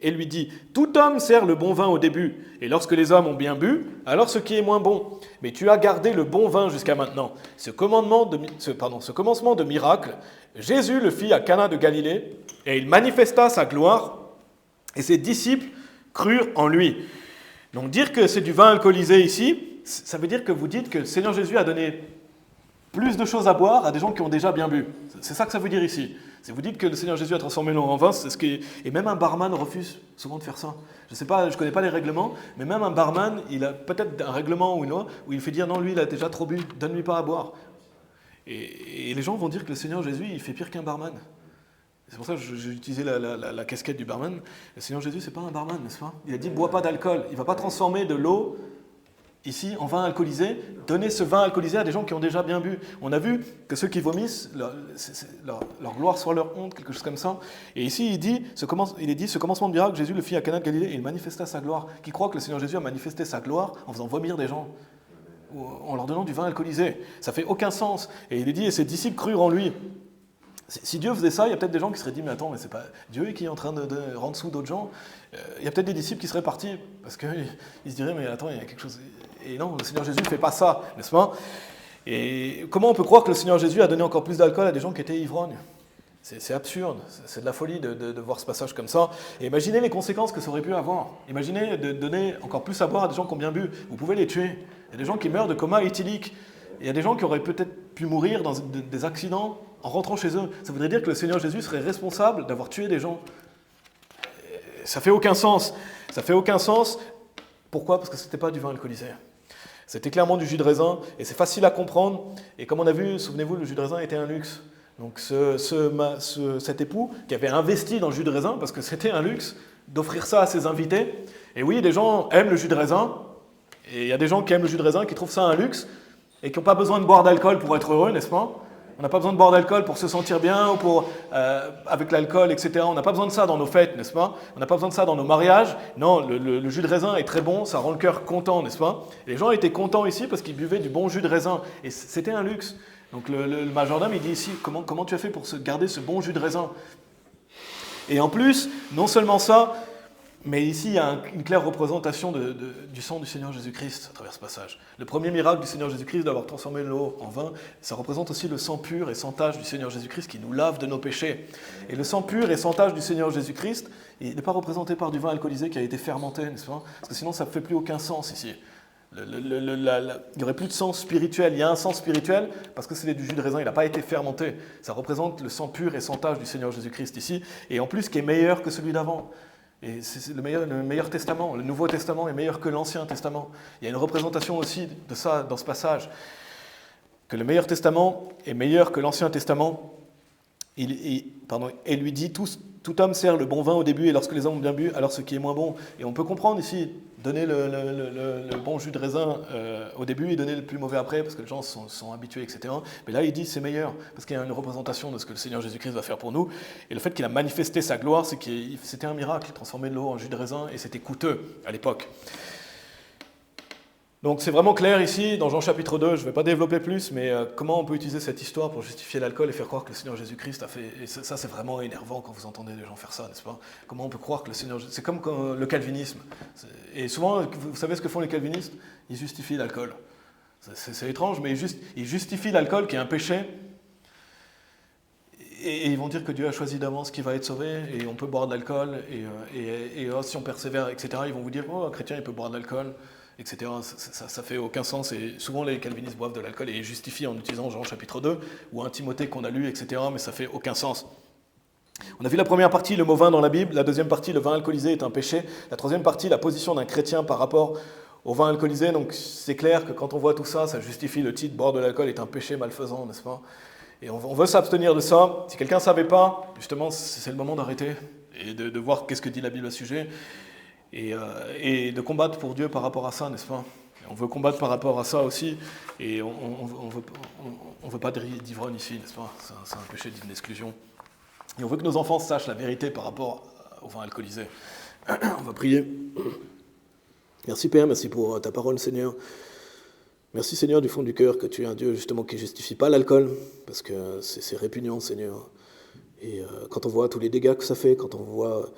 et lui dit « Tout homme sert le bon vin au début, et lorsque les hommes ont bien bu, alors ce qui est moins bon. Mais tu as gardé le bon vin jusqu'à maintenant. » Ce commencement de miracle, Jésus le fit à Cana de Galilée, et il manifesta sa gloire, et ses disciples crurent en lui. Donc dire que c'est du vin alcoolisé ici, ça veut dire que vous dites que le Seigneur Jésus a donné plus de choses à boire à des gens qui ont déjà bien bu. C'est ça que ça veut dire ici. Si vous dites que le Seigneur Jésus a transformé l'eau en vin, et même un barman refuse souvent de faire ça. Je ne connais pas les règlements, mais même un barman, il a peut-être un règlement ou une loi où il fait dire non, lui, il a déjà trop bu, donne-lui pas à boire. Et les gens vont dire que le Seigneur Jésus, il fait pire qu'un barman. C'est pour ça que j'ai utilisé la casquette du barman. Le Seigneur Jésus, c'est pas un barman, n'est-ce pas? Il a dit, bois pas d'alcool. Il va pas transformer de l'eau ici en vin alcoolisé, donner ce vin alcoolisé à des gens qui ont déjà bien bu. On a vu que ceux qui vomissent, leur gloire soit leur honte, quelque chose comme ça. Et ici, il est dit, ce commencement de miracle, Jésus le fit à Cana de Galilée et il manifesta sa gloire. Qui croit que le Seigneur Jésus a manifesté sa gloire en faisant vomir des gens, ou en leur donnant du vin alcoolisé? Ça fait aucun sens. Et il est dit, et ses disciples crurent en lui. Si Dieu faisait ça, il y a peut-être des gens qui seraient dit, mais attends, mais c'est pas Dieu qui est en train de rendre sous d'autres gens. Il y a peut-être des disciples qui seraient partis, parce qu'ils se diraient, mais attends, il y a quelque chose... Et non, le Seigneur Jésus ne fait pas ça, n'est-ce pas? Et comment on peut croire que le Seigneur Jésus a donné encore plus d'alcool à des gens qui étaient ivrognes? C'est absurde, c'est de la folie de voir ce passage comme ça. Et imaginez les conséquences que ça aurait pu avoir. Imaginez de donner encore plus à boire à des gens qui ont bien bu. Vous pouvez les tuer. Il y a des gens qui meurent de coma éthylique. il y a des gens qui auraient peut-être pu mourir dans des accidents en rentrant chez eux. Ça voudrait dire que le Seigneur Jésus serait responsable d'avoir tué des gens. Ça fait aucun sens. Ça fait aucun sens. Pourquoi ? Parce que ce n'était pas du vin alcoolisé. C'était clairement du jus de raisin, et c'est facile à comprendre. Et comme on a vu, souvenez-vous, le jus de raisin était un luxe. Donc cet époux qui avait investi dans le jus de raisin, parce que c'était un luxe, d'offrir ça à ses invités. Et oui, des gens aiment le jus de raisin, et il y a des gens qui aiment le jus de raisin, qui trouvent ça un luxe, et qui n'ont pas besoin de boire d'alcool pour être heureux, n'est-ce pas ? On n'a pas besoin de boire d'alcool pour se sentir bien, ou pour, avec l'alcool, etc. On n'a pas besoin de ça dans nos fêtes, n'est-ce pas ? On n'a pas besoin de ça dans nos mariages. Non, le jus de raisin est très bon, ça rend le cœur content, n'est-ce pas ? Et les gens étaient contents ici parce qu'ils buvaient du bon jus de raisin, et c'était un luxe. Donc le majordome, il dit ici, comment tu as fait pour garder ce bon jus de raisin ? Et en plus, non seulement ça, mais ici, il y a une claire représentation du sang du Seigneur Jésus-Christ à travers ce passage. Le premier miracle du Seigneur Jésus-Christ d'avoir transformé l'eau en vin, ça représente aussi le sang pur et sans tache du Seigneur Jésus-Christ qui nous lave de nos péchés. Et le sang pur et sans tache du Seigneur Jésus-Christ, il n'est pas représenté par du vin alcoolisé qui a été fermenté, n'est-ce pas ? Parce que sinon, ça ne fait plus aucun sens ici. Il n'y aurait plus de sens spirituel. Il y a un sens spirituel parce que c'est du jus de raisin, il n'a pas été fermenté. Ça représente le sang pur et sans tache du Seigneur Jésus-Christ ici, et en plus qui est meilleur que celui d'avant. Et c'est le meilleur testament. Le Nouveau Testament est meilleur que l'Ancien Testament. Il y a une représentation aussi de ça dans ce passage, que le meilleur testament est meilleur que l'Ancien Testament. Et lui dit, tout homme sert le bon vin au début, et lorsque les hommes ont bien bu, alors ce qui est moins bon. Et on peut comprendre ici, donner le bon jus de raisin au début et donner le plus mauvais après, parce que les gens sont habitués, etc. Mais là, il dit c'est meilleur, parce qu'il y a une représentation de ce que le Seigneur Jésus-Christ va faire pour nous. Et le fait qu'il a manifesté sa gloire, c'est que c'était un miracle, transformer de l'eau en jus de raisin, et c'était coûteux à l'époque. Donc c'est vraiment clair ici, dans Jean chapitre 2, je ne vais pas développer plus, mais comment on peut utiliser cette histoire pour justifier l'alcool et faire croire que le Seigneur Jésus-Christ a fait... Et ça c'est vraiment énervant quand vous entendez des gens faire ça, n'est-ce pas ? Comment on peut croire que le Seigneur... C'est comme le calvinisme. Et souvent, vous savez ce que font les calvinistes ? Ils justifient l'alcool. C'est étrange, mais ils justifient l'alcool qui est un péché, et ils vont dire que Dieu a choisi d'avance qui va être sauvé, et on peut boire de l'alcool, et si on persévère, etc., ils vont vous dire, oh, un chrétien il peut boire de l'alcool, etc. Ça fait aucun sens, et souvent les calvinistes boivent de l'alcool et ils justifient en utilisant Jean chapitre 2 ou un Timothée qu'on a lu, etc., mais ça fait aucun sens. On a vu la première partie, le mot vin dans la Bible, la deuxième partie, le vin alcoolisé est un péché, la troisième partie, la position d'un chrétien par rapport au vin alcoolisé, donc c'est clair que quand on voit tout ça, ça justifie le titre, boire de l'alcool est un péché malfaisant, n'est-ce pas ? Et on veut s'abstenir de ça. Si quelqu'un ne savait pas, justement, c'est le moment d'arrêter et de voir qu'est-ce que dit la Bible à ce sujet, et de combattre pour Dieu par rapport à ça, n'est-ce pas ? On veut combattre par rapport à ça aussi, et on veut pas d'ivrogne ici, n'est-ce pas ? C'est un péché d'une exclusion. Et on veut que nos enfants sachent la vérité par rapport au vin alcoolisé. On va prier. Merci Père, merci pour ta parole Seigneur. Merci Seigneur du fond du cœur que tu es un Dieu justement qui ne justifie pas l'alcool, parce que c'est répugnant Seigneur. Et quand on voit tous les dégâts que ça fait, quand on voit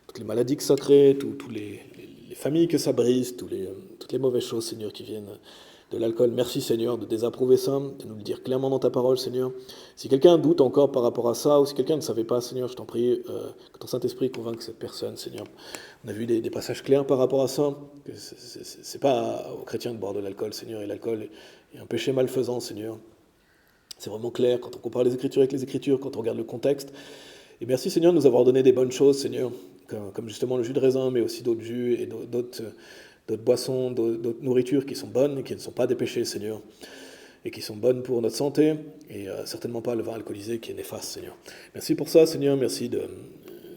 toutes les maladies que ça crée, toutes les familles que ça brise, toutes les mauvaises choses, Seigneur, qui viennent de l'alcool. Merci, Seigneur, de désapprouver ça, de nous le dire clairement dans ta parole, Seigneur. Si quelqu'un doute encore par rapport à ça, ou si quelqu'un ne savait pas, Seigneur, je t'en prie, que ton Saint-Esprit convainque cette personne, Seigneur. On a vu des passages clairs par rapport à ça, que c'est pas aux chrétiens de boire de l'alcool, Seigneur, et l'alcool est un péché malfaisant, Seigneur. C'est vraiment clair quand on compare les Écritures avec les Écritures, quand on regarde le contexte. Et merci, Seigneur, de nous avoir donné des bonnes choses, Seigneur, comme justement le jus de raisin, mais aussi d'autres jus et d'autres boissons, d'autres nourritures qui sont bonnes et qui ne sont pas des péchés, Seigneur, et qui sont bonnes pour notre santé, et certainement pas le vin alcoolisé qui est néfaste, Seigneur. Merci pour ça, Seigneur, merci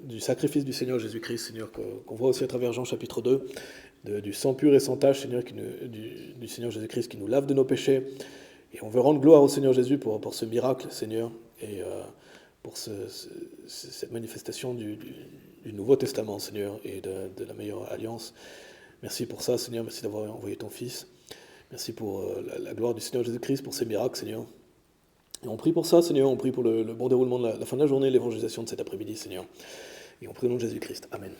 du sacrifice du Seigneur Jésus-Christ, Seigneur, qu'on voit aussi à travers Jean chapitre 2, du sang pur et sans tache, Seigneur, du Seigneur Jésus-Christ qui nous lave de nos péchés. Et on veut rendre gloire au Seigneur Jésus pour ce miracle, Seigneur, et pour cette manifestation du Nouveau Testament, Seigneur, et de la meilleure alliance. Merci pour ça, Seigneur, merci d'avoir envoyé ton Fils. Merci pour la gloire du Seigneur Jésus-Christ, pour ces miracles, Seigneur. Et on prie pour ça, Seigneur, on prie pour le bon déroulement de la fin de la journée, l'évangélisation de cet après-midi, Seigneur. Et on prie au nom de Jésus-Christ. Amen.